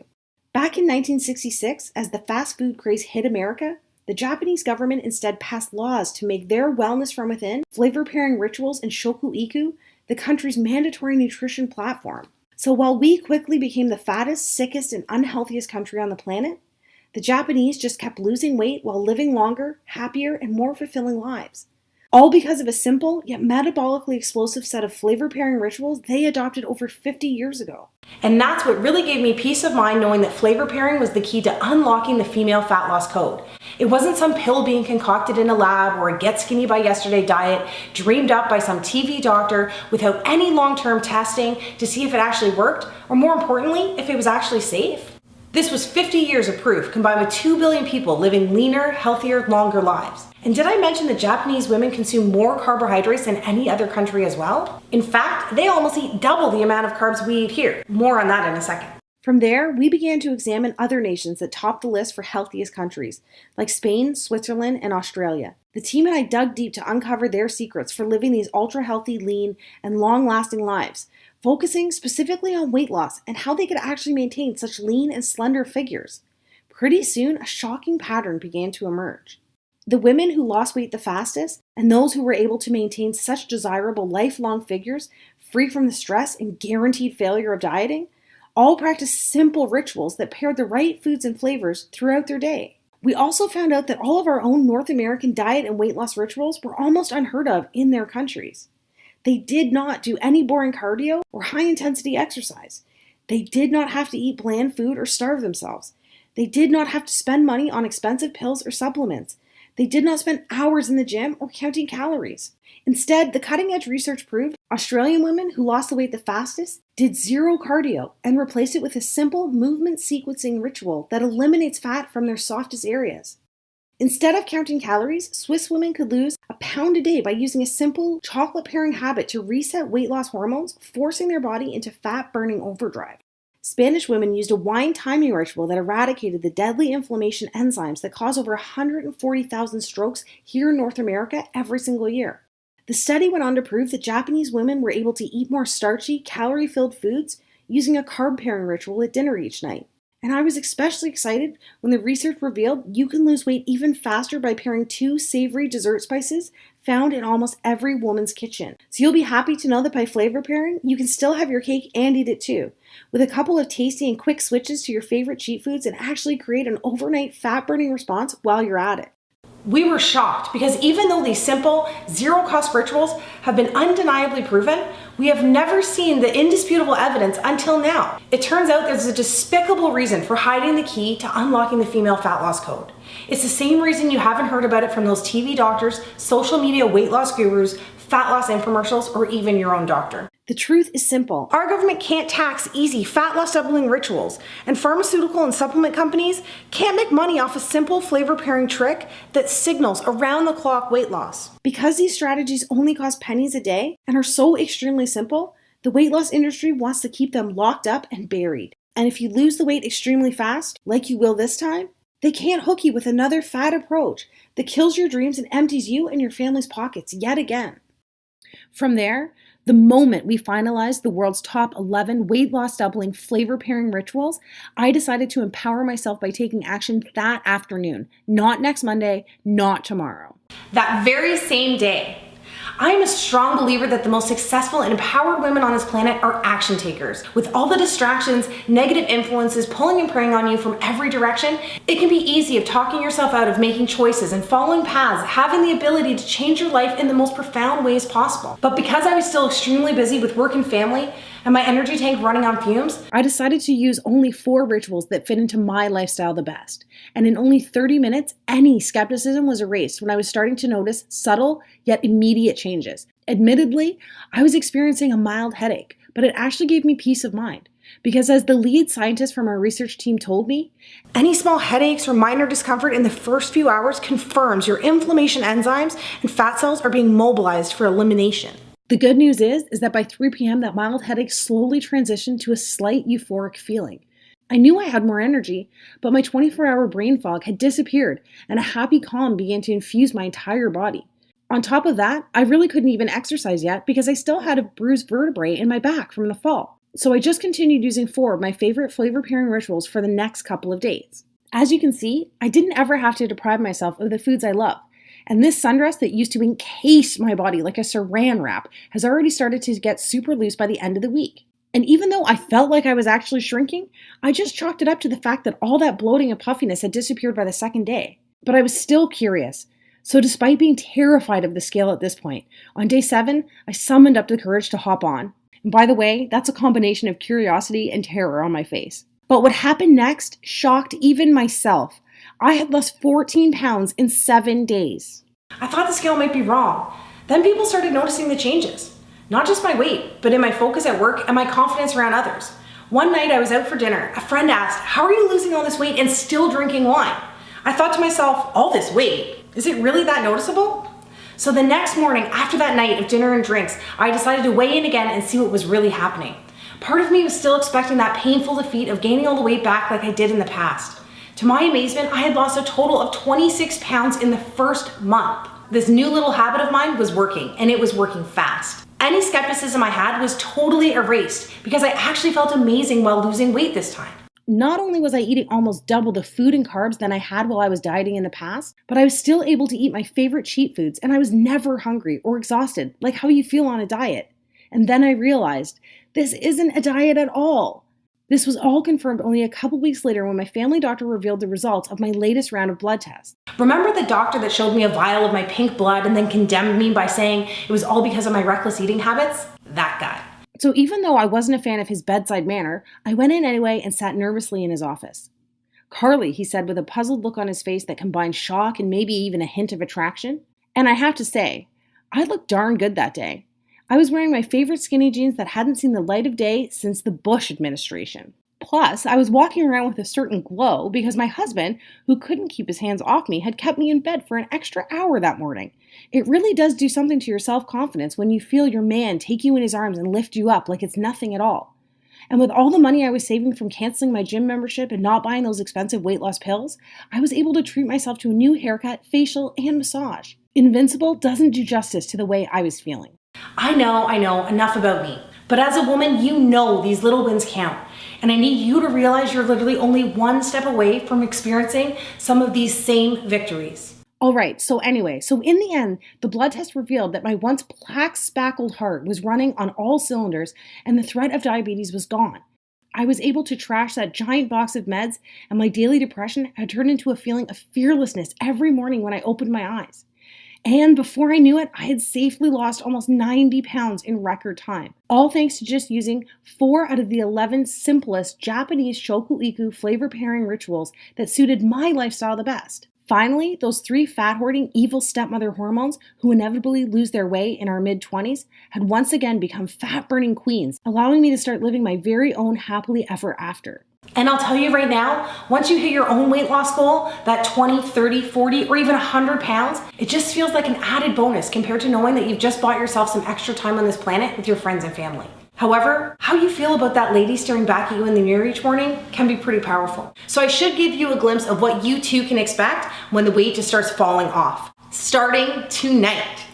Back in 1966, as the fast food craze hit America, the Japanese government instead passed laws to make their wellness from within, flavor pairing rituals, and Shoku Iku the country's mandatory nutrition platform. So while we quickly became the fattest, sickest, and unhealthiest country on the planet, the Japanese just kept losing weight while living longer, happier, and more fulfilling lives. All because of a simple, yet metabolically explosive set of flavor pairing rituals they adopted over 50 years ago. And that's what really gave me peace of mind, knowing that flavor pairing was the key to unlocking the female fat loss code. It wasn't some pill being concocted in a lab or a get skinny by yesterday diet dreamed up by some TV doctor without any long-term testing to see if it actually worked, or more importantly, if it was actually safe. This was 50 years of proof combined with 2 billion people living leaner, healthier, longer lives. And did I mention that Japanese women consume more carbohydrates than any other country as well? In fact, they almost eat double the amount of carbs we eat here. More on that in a second. From there, we began to examine other nations that topped the list for healthiest countries, like Spain, Switzerland, and Australia. The team and I dug deep to uncover their secrets for living these ultra-healthy, lean, and long-lasting lives, focusing specifically on weight loss and how they could actually maintain such lean and slender figures. Pretty soon, a shocking pattern began to emerge. The women who lost weight the fastest and those who were able to maintain such desirable lifelong figures, free from the stress and guaranteed failure of dieting, all practiced simple rituals that paired the right foods and flavors throughout their day. We also found out that all of our own North American diet and weight loss rituals were almost unheard of in their countries. They did not do any boring cardio or high-intensity exercise. They did not have to eat bland food or starve themselves. They did not have to spend money on expensive pills or supplements. They did not spend hours in the gym or counting calories. Instead, the cutting-edge research proved Australian women who lost the weight the fastest did zero cardio and replaced it with a simple movement sequencing ritual that eliminates fat from their softest areas. Instead of counting calories, Swiss women could lose a pound a day by using a simple chocolate pairing habit to reset weight loss hormones, forcing their body into fat-burning overdrive. Spanish women used a wine timing ritual that eradicated the deadly inflammation enzymes that cause over 140,000 strokes here in North America every single year. The study went on to prove that Japanese women were able to eat more starchy, calorie-filled foods using a carb pairing ritual at dinner each night. And I was especially excited when the research revealed you can lose weight even faster by pairing 2 savory dessert spices found in almost every woman's kitchen. So you'll be happy to know that by flavor pairing, you can still have your cake and eat it too, with a couple of tasty and quick switches to your favorite cheat foods and actually create an overnight fat-burning response while you're at it. We were shocked because even though these simple, zero-cost rituals have been undeniably proven, we have never seen the indisputable evidence until now. It turns out there's a despicable reason for hiding the key to unlocking the female fat loss code. It's the same reason you haven't heard about it from those TV doctors, social media weight loss gurus, fat loss infomercials, or even your own doctor. The truth is simple. Our government can't tax easy fat loss doubling rituals, and pharmaceutical and supplement companies can't make money off a simple flavor pairing trick that signals around-the-clock weight loss. Because these strategies only cost pennies a day and are so extremely simple, the weight loss industry wants to keep them locked up and buried. And if you lose the weight extremely fast, like you will this time, they can't hook you with another fad approach that kills your dreams and empties you and your family's pockets yet again. From there, the moment we finalized the world's top 11 weight loss doubling flavor pairing rituals, I decided to empower myself by taking action that afternoon, not next Monday, not tomorrow. That very same day. I am a strong believer that the most successful and empowered women on this planet are action takers. With all the distractions, negative influences pulling and preying on you from every direction, it can be easy of talking yourself out of making choices and following paths, having the ability to change your life in the most profound ways possible. But because I was still extremely busy with work and family, and my energy tank running on fumes, I decided to use only 4 rituals that fit into my lifestyle the best. And in only 30 minutes, any skepticism was erased when I was starting to notice subtle yet immediate changes. Admittedly, I was experiencing a mild headache, but it actually gave me peace of mind. Because as the lead scientist from our research team told me, any small headaches or minor discomfort in the first few hours confirms your inflammation enzymes and fat cells are being mobilized for elimination. The good news is that by 3 p.m. that mild headache slowly transitioned to a slight euphoric feeling. I knew I had more energy, but my 24-hour brain fog had disappeared and a happy calm began to infuse my entire body. On top of that, I really couldn't even exercise yet because I still had a bruised vertebrae in my back from the fall. So I just continued using 4 of my favorite flavor pairing rituals for the next couple of days. As you can see, I didn't ever have to deprive myself of the foods I love. And this sundress that used to encase my body like a saran wrap has already started to get super loose by the end of the week. And even though I felt like I was actually shrinking, I just chalked it up to the fact that all that bloating and puffiness had disappeared by the second day. But I was still curious. So despite being terrified of the scale at this point, on day 7, I summoned up the courage to hop on. And by the way, that's a combination of curiosity and terror on my face. But what happened next shocked even myself. I had lost 14 pounds in 7 days. I thought the scale might be wrong. Then people started noticing the changes. Not just my weight, but in my focus at work and my confidence around others. One night I was out for dinner. A friend asked, "How are you losing all this weight and still drinking wine?" I thought to myself, all this weight? Is it really that noticeable? So the next morning, after that night of dinner and drinks, I decided to weigh in again and see what was really happening. Part of me was still expecting that painful defeat of gaining all the weight back like I did in the past. To my amazement, I had lost a total of 26 pounds in the first month. This new little habit of mine was working, and it was working fast. Any skepticism I had was totally erased because I actually felt amazing while losing weight this time. Not only was I eating almost double the food and carbs than I had while I was dieting in the past, but I was still able to eat my favorite cheat foods and I was never hungry or exhausted, like how you feel on a diet. And then I realized this isn't a diet at all. This was all confirmed only a couple weeks later when my family doctor revealed the results of my latest round of blood tests. Remember the doctor that showed me a vial of my pink blood and then condemned me by saying it was all because of my reckless eating habits? That guy. So even though I wasn't a fan of his bedside manner, I went in anyway and sat nervously in his office. "Carly," he said with a puzzled look on his face that combined shock and maybe even a hint of attraction. And I have to say, I looked darn good that day. I was wearing my favorite skinny jeans that hadn't seen the light of day since the Bush administration. Plus, I was walking around with a certain glow because my husband, who couldn't keep his hands off me, had kept me in bed for an extra hour that morning. It really does do something to your self-confidence when you feel your man take you in his arms and lift you up like it's nothing at all. And with all the money I was saving from canceling my gym membership and not buying those expensive weight loss pills, I was able to treat myself to a new haircut, facial, and massage. Invincible doesn't do justice to the way I was feeling. I know, enough about me. But as a woman, you know these little wins count. And I need you to realize you're literally only one step away from experiencing some of these same victories. All right, so in the end, the blood test revealed that my once plaque-spackled heart was running on all cylinders and the threat of diabetes was gone. I was able to trash that giant box of meds, and my daily depression had turned into a feeling of fearlessness every morning when I opened my eyes. And before I knew it, I had safely lost almost 90 pounds in record time, all thanks to just using 4 out of the 11 simplest Japanese shoku-iku flavor pairing rituals that suited my lifestyle the best. Finally, those 3 fat-hoarding evil stepmother hormones who inevitably lose their way in our mid-20s had once again become fat-burning queens, allowing me to start living my very own happily ever after. And I'll tell you right now, once you hit your own weight loss goal, that 20, 30, 40, or even 100 pounds, it just feels like an added bonus compared to knowing that you've just bought yourself some extra time on this planet with your friends and family. However, how you feel about that lady staring back at you in the mirror each morning can be pretty powerful. So I should give you a glimpse of what you too can expect when the weight just starts falling off. Starting tonight.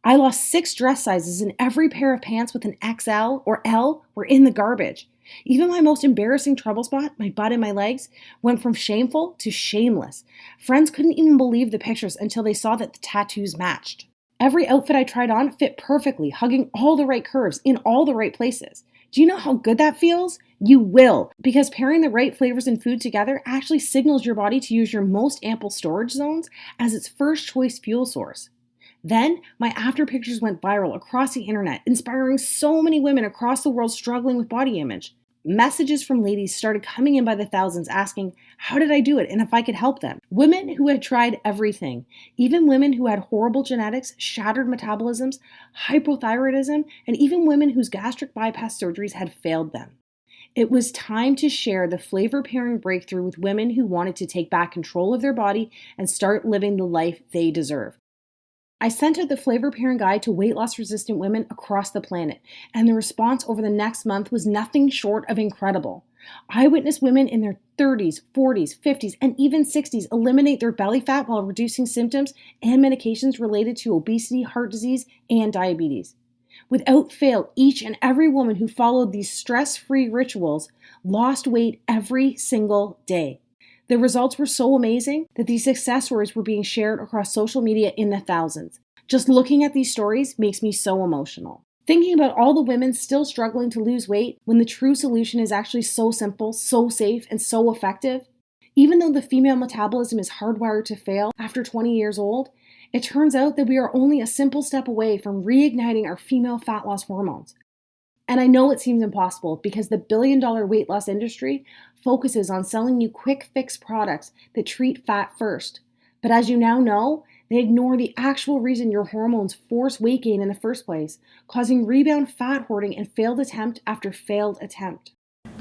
I lost 6 dress sizes and every pair of pants with an XL or L were in the garbage. Even my most embarrassing trouble spot, my butt and my legs, went from shameful to shameless. Friends couldn't even believe the pictures until they saw that the tattoos matched. Every outfit I tried on fit perfectly, hugging all the right curves in all the right places. Do you know how good that feels? You will, because pairing the right flavors and food together actually signals your body to use your most ample storage zones as its first choice fuel source. Then, my after pictures went viral across the internet, inspiring so many women across the world struggling with body image. Messages from ladies started coming in by the thousands asking, how did I do it and if I could help them? Women who had tried everything, even women who had horrible genetics, shattered metabolisms, hypothyroidism, and even women whose gastric bypass surgeries had failed them. It was time to share the flavor pairing breakthrough with women who wanted to take back control of their body and start living the life they deserve. I sent out the flavor pairing guide to weight loss resistant women across the planet, and the response over the next month was nothing short of incredible. I witnessed women in their 30s, 40s, 50s, and even 60s eliminate their belly fat while reducing symptoms and medications related to obesity, heart disease, and diabetes. Without fail, each and every woman who followed these stress-free rituals lost weight every single day. The results were so amazing that these success stories were being shared across social media in the thousands. Just looking at these stories makes me so emotional. Thinking about all the women still struggling to lose weight when the true solution is actually so simple, so safe, and so effective. Even though the female metabolism is hardwired to fail after 20 years old, it turns out that we are only a simple step away from reigniting our female fat loss hormones. And I know it seems impossible because the billion-dollar weight loss industry focuses on selling you quick fix products that treat fat first. But as you now know, they ignore the actual reason your hormones force weight gain in the first place, causing rebound fat hoarding and failed attempt after failed attempt.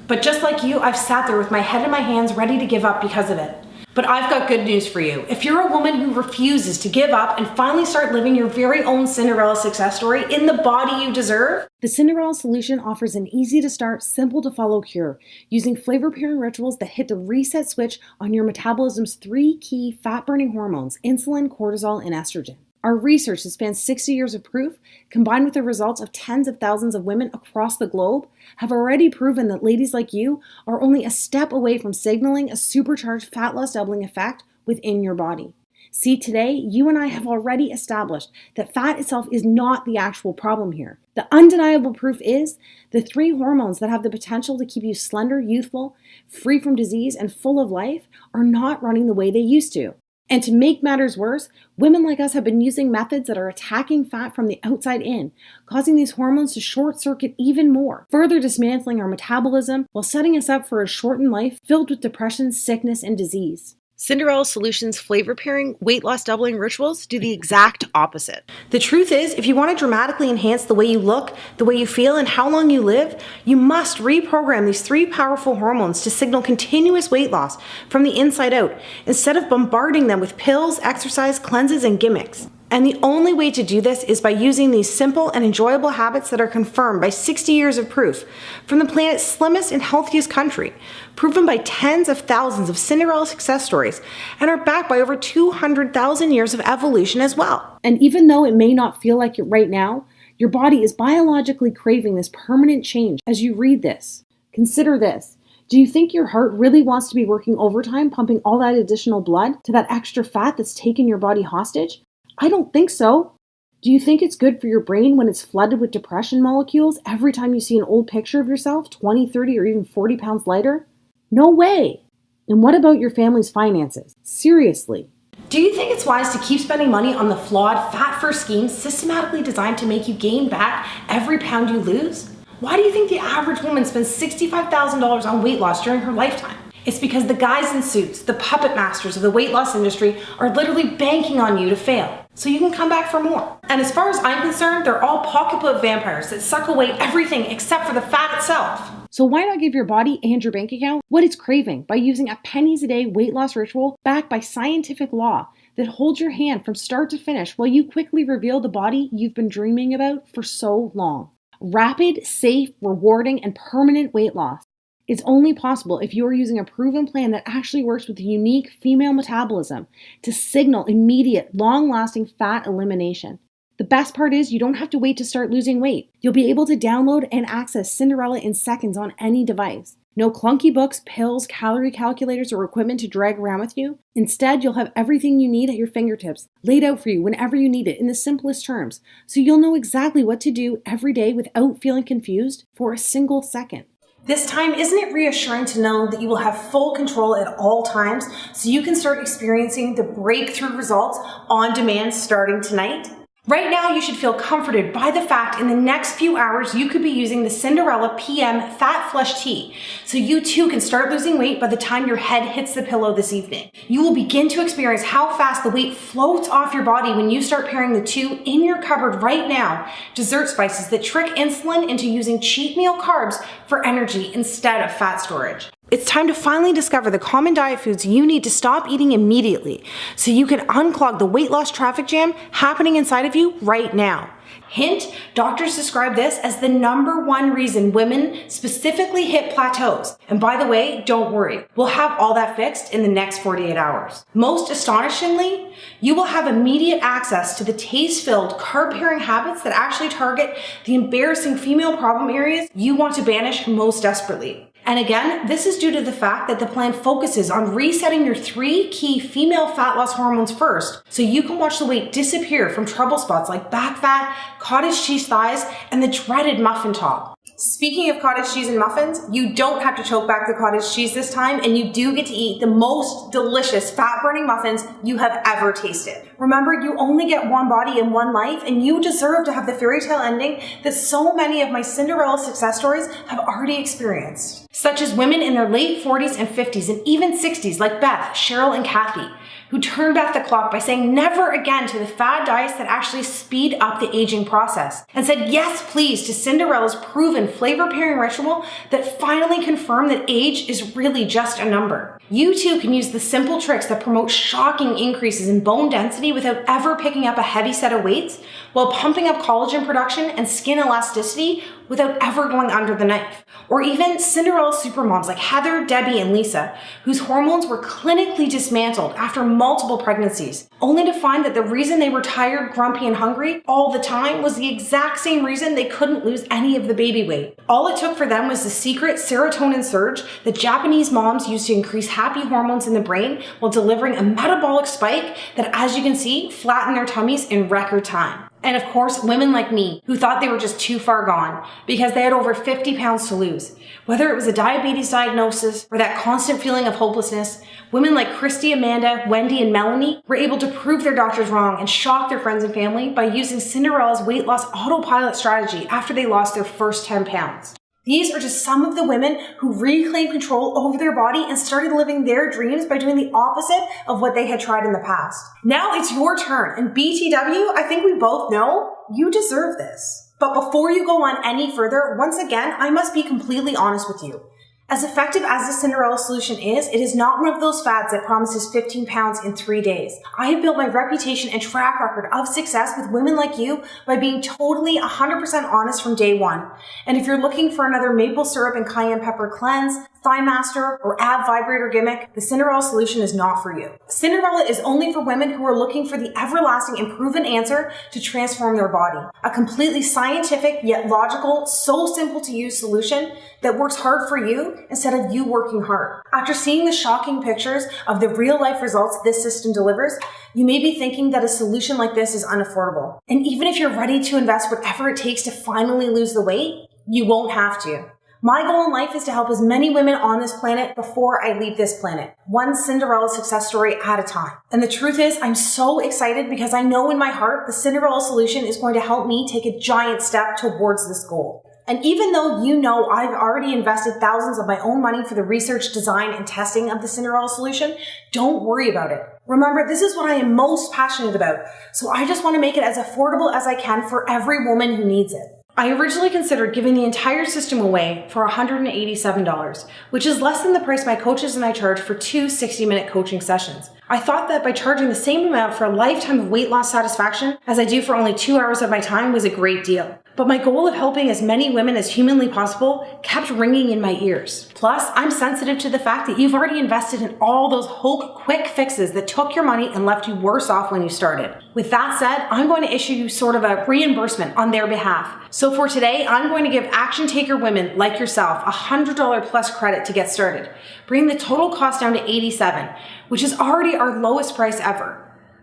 But just like you, I've sat there with my head in my hands ready to give up because of it. But I've got good news for you. If you're a woman who refuses to give up and finally start living your very own Cinderella success story in the body you deserve, the Cinderella solution offers an easy to start, simple to follow cure using flavor pairing rituals that hit the reset switch on your metabolism's 3 key fat burning hormones, insulin, cortisol, and estrogen. Our research that spans 60 years of proof, combined with the results of tens of thousands of women across the globe, have already proven that ladies like you are only a step away from signaling a supercharged fat loss doubling effect within your body. See, today, you and I have already established that fat itself is not the actual problem here. The undeniable proof is the 3 hormones that have the potential to keep you slender, youthful, free from disease, and full of life are not running the way they used to. And to make matters worse, women like us have been using methods that are attacking fat from the outside in, causing these hormones to short circuit even more, further dismantling our metabolism while setting us up for a shortened life filled with depression, sickness, and disease. Cinderella Solutions flavor pairing weight loss doubling rituals do the exact opposite. The truth is, if you want to dramatically enhance the way you look, the way you feel, and how long you live, you must reprogram these 3 powerful hormones to signal continuous weight loss from the inside out, instead of bombarding them with pills, exercise, cleanses, and gimmicks. And the only way to do this is by using these simple and enjoyable habits that are confirmed by 60 years of proof from the planet's slimmest and healthiest country, proven by tens of thousands of Cinderella success stories, and are backed by over 200,000 years of evolution as well. And even though it may not feel like it right now, your body is biologically craving this permanent change as you read this. Consider this. Do you think your heart really wants to be working overtime, pumping all that additional blood to that extra fat that's taken your body hostage? I don't think so. Do you think it's good for your brain when it's flooded with depression molecules every time you see an old picture of yourself 20, 30, or even 40 pounds lighter? No way. And what about your family's finances? Seriously. Do you think it's wise to keep spending money on the flawed, fat-first schemes systematically designed to make you gain back every pound you lose? Why do you think the average woman spends $65,000 on weight loss during her lifetime? It's because the guys in suits, the puppet masters of the weight loss industry, are literally banking on you to fail, so you can come back for more. And as far as I'm concerned, they're all pocketbook vampires that suck away everything except for the fat itself. So why not give your body and your bank account what it's craving by using a pennies a day weight loss ritual backed by scientific law that holds your hand from start to finish while you quickly reveal the body you've been dreaming about for so long? Rapid, safe, rewarding, and permanent weight loss. It's only possible if you are using a proven plan that actually works with the unique female metabolism to signal immediate, long-lasting fat elimination. The best part is you don't have to wait to start losing weight. You'll be able to download and access Cinderella in seconds on any device. No clunky books, pills, calorie calculators, or equipment to drag around with you. Instead, you'll have everything you need at your fingertips, laid out for you whenever you need it in the simplest terms, so you'll know exactly what to do every day without feeling confused for a single second. This time, isn't it reassuring to know that you will have full control at all times so you can start experiencing the breakthrough results on demand starting tonight? Right now, you should feel comforted by the fact in the next few hours you could be using the Cinderella PM Fat Flush Tea, so you too can start losing weight by the time your head hits the pillow this evening. You will begin to experience how fast the weight floats off your body when you start pairing the 2 in your cupboard right now, dessert spices that trick insulin into using cheat meal carbs for energy instead of fat storage. It's time to finally discover the common diet foods you need to stop eating immediately so you can unclog the weight loss traffic jam happening inside of you right now. Hint, doctors describe this as the #1 reason women specifically hit plateaus. And by the way, don't worry, we'll have all that fixed in the next 48 hours. Most astonishingly, you will have immediate access to the taste-filled, carb-pairing habits that actually target the embarrassing female problem areas you want to banish most desperately. And again, this is due to the fact that the plan focuses on resetting your 3 key female fat loss hormones first, so you can watch the weight disappear from trouble spots like back fat, cottage cheese thighs, and the dreaded muffin top. Speaking of cottage cheese and muffins, you don't have to choke back the cottage cheese this time, and you do get to eat the most delicious fat-burning muffins you have ever tasted. Remember, you only get one body and one life, and you deserve to have the fairy tale ending that so many of my Cinderella success stories have already experienced, such as women in their late 40s and 50s and even 60s like Beth, Cheryl, and Kathy, who turned back the clock by saying never again to the fad diets that actually speed up the aging process, and said yes please to Cinderella's proven flavor pairing ritual that finally confirmed that age is really just a number. You too can use the simple tricks that promote shocking increases in bone density without ever picking up a heavy set of weights, while pumping up collagen production and skin elasticity without ever going under the knife. Or even Cinderella supermoms like Heather, Debbie, and Lisa, whose hormones were clinically dismantled after multiple pregnancies, only to find that the reason they were tired, grumpy, and hungry all the time was the exact same reason they couldn't lose any of the baby weight. All it took for them was the secret serotonin surge that Japanese moms use to increase happy hormones in the brain while delivering a metabolic spike that, as you can see, flattened their tummies in record time. And of course, women like me who thought they were just too far gone because they had over 50 pounds to lose. Whether it was a diabetes diagnosis or that constant feeling of hopelessness, women like Christy, Amanda, Wendy, and Melanie were able to prove their doctors wrong and shock their friends and family by using Cinderella's weight loss autopilot strategy after they lost their first 10 pounds. These are just some of the women who reclaimed control over their body and started living their dreams by doing the opposite of what they had tried in the past. Now it's your turn, and BTW, I think we both know you deserve this. But before you go on any further, once again, I must be completely honest with you. As effective as the Cinderella solution is, it is not one of those fads that promises 15 pounds in 3 days. I have built my reputation and track record of success with women like you by being totally 100% honest from day one. And if you're looking for another maple syrup and cayenne pepper cleanse, thigh master, or ab vibrator gimmick, the Cinderella solution is not for you. Cinderella is only for women who are looking for the everlasting and proven answer to transform their body. A completely scientific yet logical, so simple to use solution that works hard for you instead of you working hard. After seeing the shocking pictures of the real life results this system delivers, you may be thinking that a solution like this is unaffordable. And even if you're ready to invest whatever it takes to finally lose the weight, you won't have to. My goal in life is to help as many women on this planet before I leave this planet, one Cinderella success story at a time. And the truth is, I'm so excited because I know in my heart the Cinderella solution is going to help me take a giant step towards this goal. And even though you know I've already invested thousands of my own money for the research, design, and testing of the Cinderella solution, don't worry about it. Remember, this is what I am most passionate about, so I just want to make it as affordable as I can for every woman who needs it. I originally considered giving the entire system away for $187, which is less than the price my coaches and I charge for 2 60-minute coaching sessions. I thought that by charging the same amount for a lifetime of weight loss satisfaction as I do for only 2 hours of my time was a great deal. But my goal of helping as many women as humanly possible kept ringing in my ears. Plus, I'm sensitive to the fact that you've already invested in all those hope quick fixes that took your money and left you worse off when you started. With that said, I'm going to issue you sort of a reimbursement on their behalf. So for today, I'm going to give action taker women like yourself a $100 plus credit to get started, bringing the total cost down to $87, which is already our lowest price ever.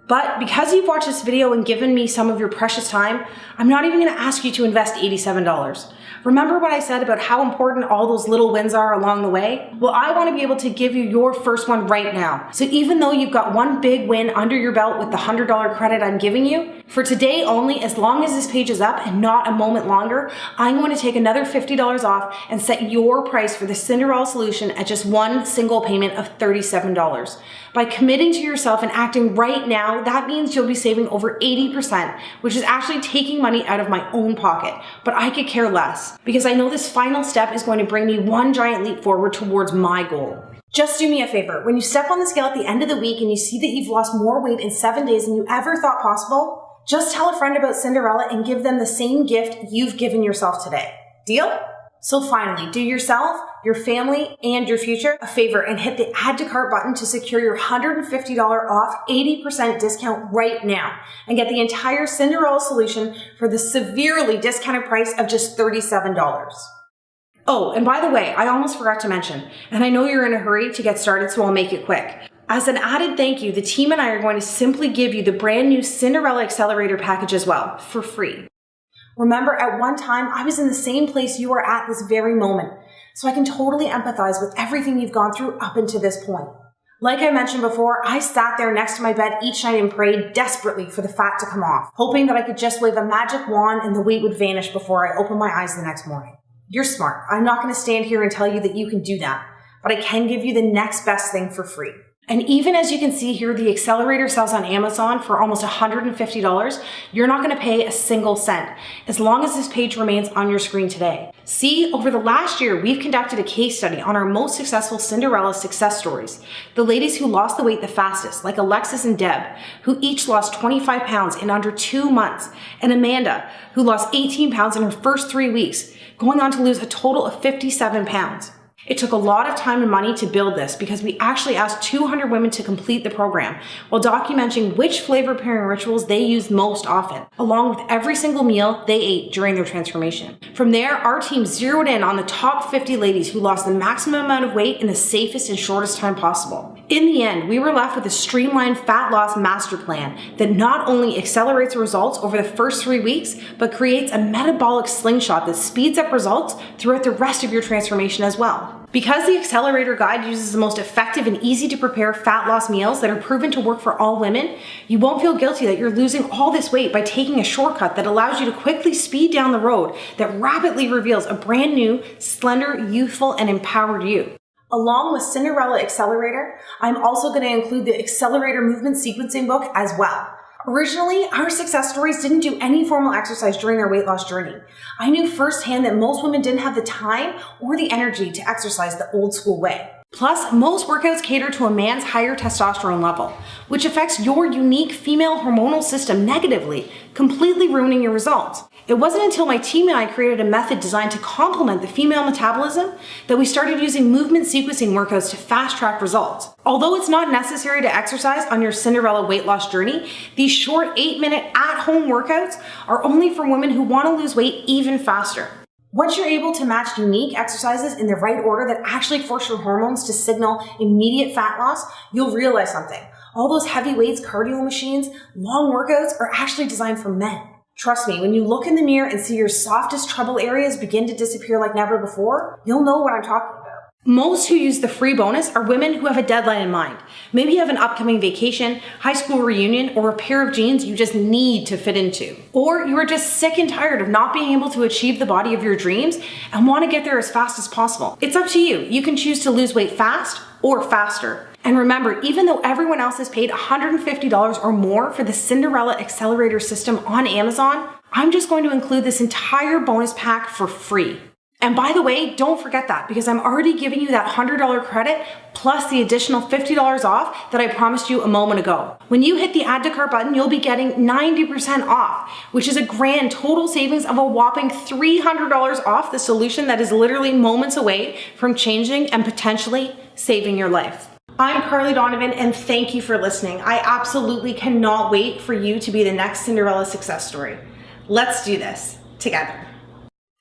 But because you've watched this video and given me some of your precious time, I'm not even going to ask you to invest $87. Remember what I said about how important all those little wins are along the way? Well, I want to be able to give you your first one right now. So even though you've got one big win under your belt with the $100 credit I'm giving you, for today only, as long as this page is up and not a moment longer, I'm going to take another $50 off and set your price for the Cinderella solution at just one single payment of $37. By committing to yourself and acting right now, that means you'll be saving over 80%, which is actually taking money out of my own pocket. But I could care less, because I know this final step is going to bring me one giant leap forward towards my goal. Just do me a favor. When you step on the scale at the end of the week and you see that you've lost more weight in 7 days than you ever thought possible, just tell a friend about Cinderella and give them the same gift you've given yourself today. Deal? So finally, do yourself, your family, and your future a favor and hit the add to cart button to secure your $150 off 80% discount right now and get the entire Cinderella solution for the severely discounted price of just $37. Oh, and by the way, I almost forgot to mention, and I know you're in a hurry to get started, so I'll make it quick. As an added thank you, the team and I are going to simply give you the brand new Cinderella Accelerator package as well, for free. Remember, at one time, I was in the same place you are at this very moment, so I can totally empathize with everything you've gone through up until this point. Like I mentioned before, I sat there next to my bed each night and prayed desperately for the fat to come off, hoping that I could just wave a magic wand and the weight would vanish before I opened my eyes the next morning. You're smart. I'm not going to stand here and tell you that you can do that, but I can give you the next best thing for free. And even as you can see here, the accelerator sells on Amazon for almost $150. You're not going to pay a single cent as long as this page remains on your screen today. See, over the last year, we've conducted a case study on our most successful Cinderella success stories. The ladies who lost the weight the fastest, like Alexis and Deb, who each lost 25 pounds in under 2 months, and Amanda, who lost 18 pounds in her first 3 weeks, going on to lose a total of 57 pounds. It took a lot of time and money to build this because we actually asked 200 women to complete the program while documenting which flavor pairing rituals they used most often, along with every single meal they ate during their transformation. From there, our team zeroed in on the top 50 ladies who lost the maximum amount of weight in the safest and shortest time possible. In the end, we were left with a streamlined fat loss master plan that not only accelerates results over the first 3 weeks, but creates a metabolic slingshot that speeds up results throughout the rest of your transformation as well. Because the Accelerator Guide uses the most effective and easy to prepare fat loss meals that are proven to work for all women, you won't feel guilty that you're losing all this weight by taking a shortcut that allows you to quickly speed down the road that rapidly reveals a brand new, slender, youthful, and empowered you. Along with Cinderella Accelerator, I'm also going to include the Accelerator Movement Sequencing book as well. Originally, our success stories didn't do any formal exercise during their weight loss journey. I knew firsthand that most women didn't have the time or the energy to exercise the old school way. Plus, most workouts cater to a man's higher testosterone level, which affects your unique female hormonal system negatively, completely ruining your results. It wasn't until my team and I created a method designed to complement the female metabolism that we started using movement sequencing workouts to fast-track results. Although it's not necessary to exercise on your Cinderella weight loss journey, these short 8-minute at-home workouts are only for women who want to lose weight even faster. Once you're able to match unique exercises in the right order that actually force your hormones to signal immediate fat loss, you'll realize something. All those heavy weights, cardio machines, long workouts are actually designed for men. Trust me, when you look in the mirror and see your softest trouble areas begin to disappear like never before, you'll know what I'm talking about. Most who use the free bonus are women who have a deadline in mind. Maybe you have an upcoming vacation, high school reunion, or a pair of jeans you just need to fit into. Or you are just sick and tired of not being able to achieve the body of your dreams and want to get there as fast as possible. It's up to you. You can choose to lose weight fast or faster. And remember, even though everyone else has paid $150 or more for the Cinderella Accelerator system on Amazon, I'm just going to include this entire bonus pack for free. And by the way, don't forget that because I'm already giving you that $100 credit plus the additional $50 off that I promised you a moment ago. When you hit the add to cart button, you'll be getting 90% off, which is a grand total savings of a whopping $300 off the solution that is literally moments away from changing and potentially saving your life. I'm Carly Donovan and thank you for listening. I absolutely cannot wait for you to be the next Cinderella success story. Let's do this together.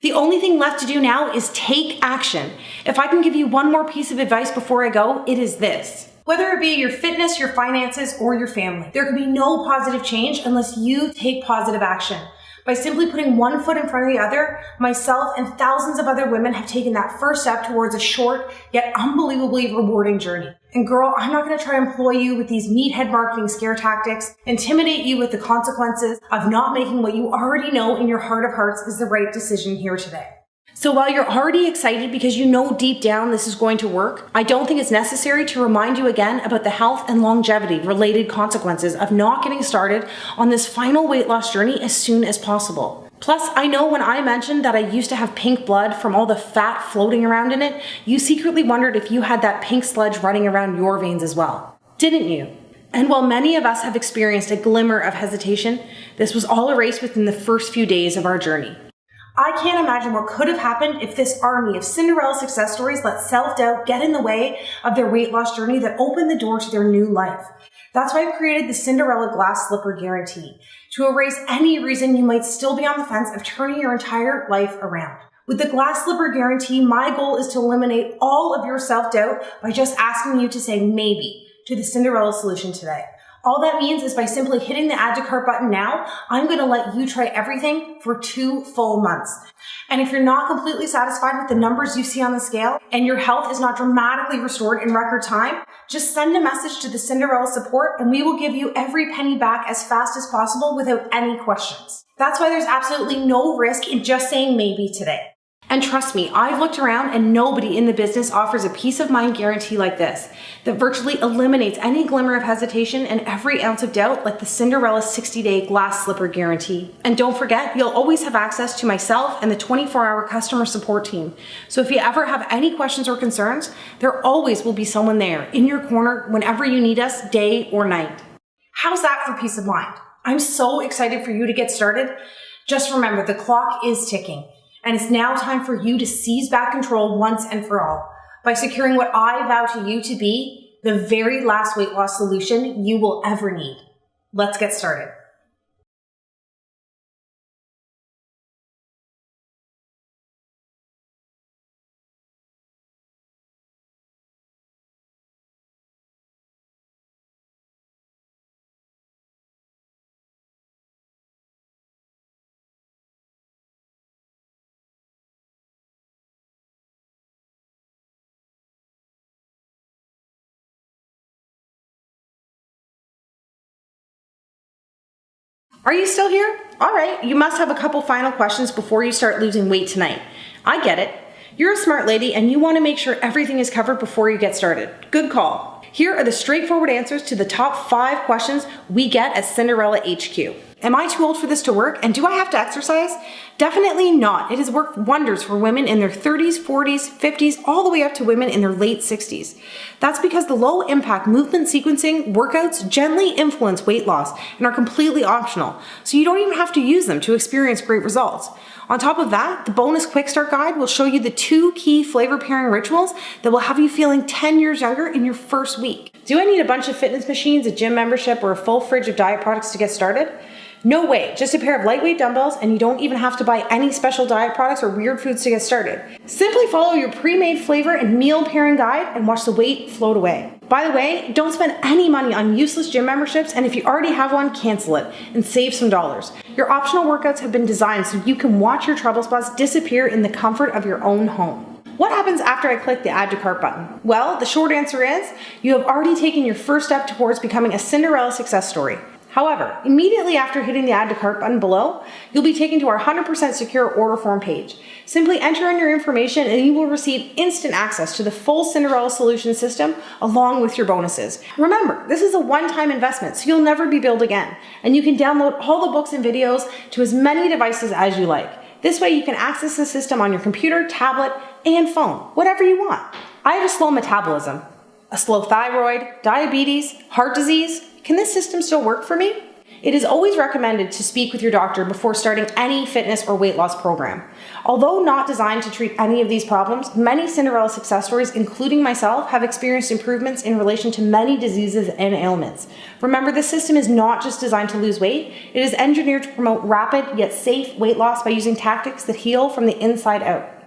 The only thing left to do now is take action. If I can give you one more piece of advice before I go, it is this. Whether it be your fitness, your finances, or your family, there can be no positive change unless you take positive action. By simply putting one foot in front of the other, myself and thousands of other women have taken that first step towards a short yet unbelievably rewarding journey. And girl, I'm not going to try to employ you with these meathead marketing scare tactics, intimidate you with the consequences of not making what you already know in your heart of hearts is the right decision here today. So while you're already excited because you know deep down this is going to work, I don't think it's necessary to remind you again about the health and longevity related consequences of not getting started on this final weight loss journey as soon as possible. Plus, I know when I mentioned that I used to have pink blood from all the fat floating around in it, you secretly wondered if you had that pink sludge running around your veins as well. Didn't you? And while many of us have experienced a glimmer of hesitation, this was all erased within the first few days of our journey. I can't imagine what could have happened if this army of Cinderella success stories let self-doubt get in the way of their weight loss journey that opened the door to their new life. That's why I've created the Cinderella Glass Slipper Guarantee, to erase any reason you might still be on the fence of turning your entire life around. With the Glass Slipper Guarantee, my goal is to eliminate all of your self-doubt by just asking you to say maybe to the Cinderella solution today. All that means is by simply hitting the add to cart button now, I'm going to let you try everything for 2 full months. And if you're not completely satisfied with the numbers you see on the scale and your health is not dramatically restored in record time, just send a message to the Cinderella support and we will give you every penny back as fast as possible without any questions. That's why there's absolutely no risk in just saying maybe today. And trust me, I've looked around and nobody in the business offers a peace of mind guarantee like this that virtually eliminates any glimmer of hesitation and every ounce of doubt like the Cinderella 60-day glass slipper guarantee. And don't forget, you'll always have access to myself and the 24-hour customer support team. So if you ever have any questions or concerns, there always will be someone there in your corner whenever you need us, day or night. How's that for peace of mind? I'm so excited for you to get started. Just remember, the clock is ticking. And it's now time for you to seize back control once and for all by securing what I vow to you to be the very last weight loss solution you will ever need. Let's get started. Are you still here? All right, you must have a couple final questions before you start losing weight tonight. I get it. You're a smart lady and you want to make sure everything is covered before you get started. Good call. Here are the straightforward answers to the top 5 questions we get at Cinderella HQ. Am I too old for this to work, and do I have to exercise? Definitely not. It has worked wonders for women in their 30s, 40s, 50s, all the way up to women in their late 60s. That's because the low impact movement sequencing workouts gently influence weight loss and are completely optional, so you don't even have to use them to experience great results. On top of that, the bonus quick start guide will show you the 2 key flavor pairing rituals that will have you feeling 10 years younger in your first week. Do I need a bunch of fitness machines, a gym membership, or a full fridge of diet products to get started? No way, just a pair of lightweight dumbbells, and you don't even have to buy any special diet products or weird foods to get started. Simply follow your pre-made flavor and meal pairing guide and watch the weight float away. By the way, don't spend any money on useless gym memberships, and if you already have one, cancel it and save some dollars. Your optional workouts have been designed so you can watch your trouble spots disappear in the comfort of your own home. What happens after I click the add to cart button? Well, the short answer is you have already taken your first step towards becoming a Cinderella success story. However, immediately after hitting the add to cart button below, you'll be taken to our 100% secure order form page. Simply enter in your information and you will receive instant access to the full Cinderella solution system along with your bonuses. Remember, this is a one-time investment, so you'll never be billed again. And you can download all the books and videos to as many devices as you like. This way you can access the system on your computer, tablet, and phone, whatever you want. I have a slow metabolism, a slow thyroid, diabetes, heart disease. Can this system still work for me? It is always recommended to speak with your doctor before starting any fitness or weight loss program. Although not designed to treat any of these problems, many Cinderella success stories, including myself, have experienced improvements in relation to many diseases and ailments. Remember, this system is not just designed to lose weight, it is engineered to promote rapid yet safe weight loss by using tactics that heal from the inside out.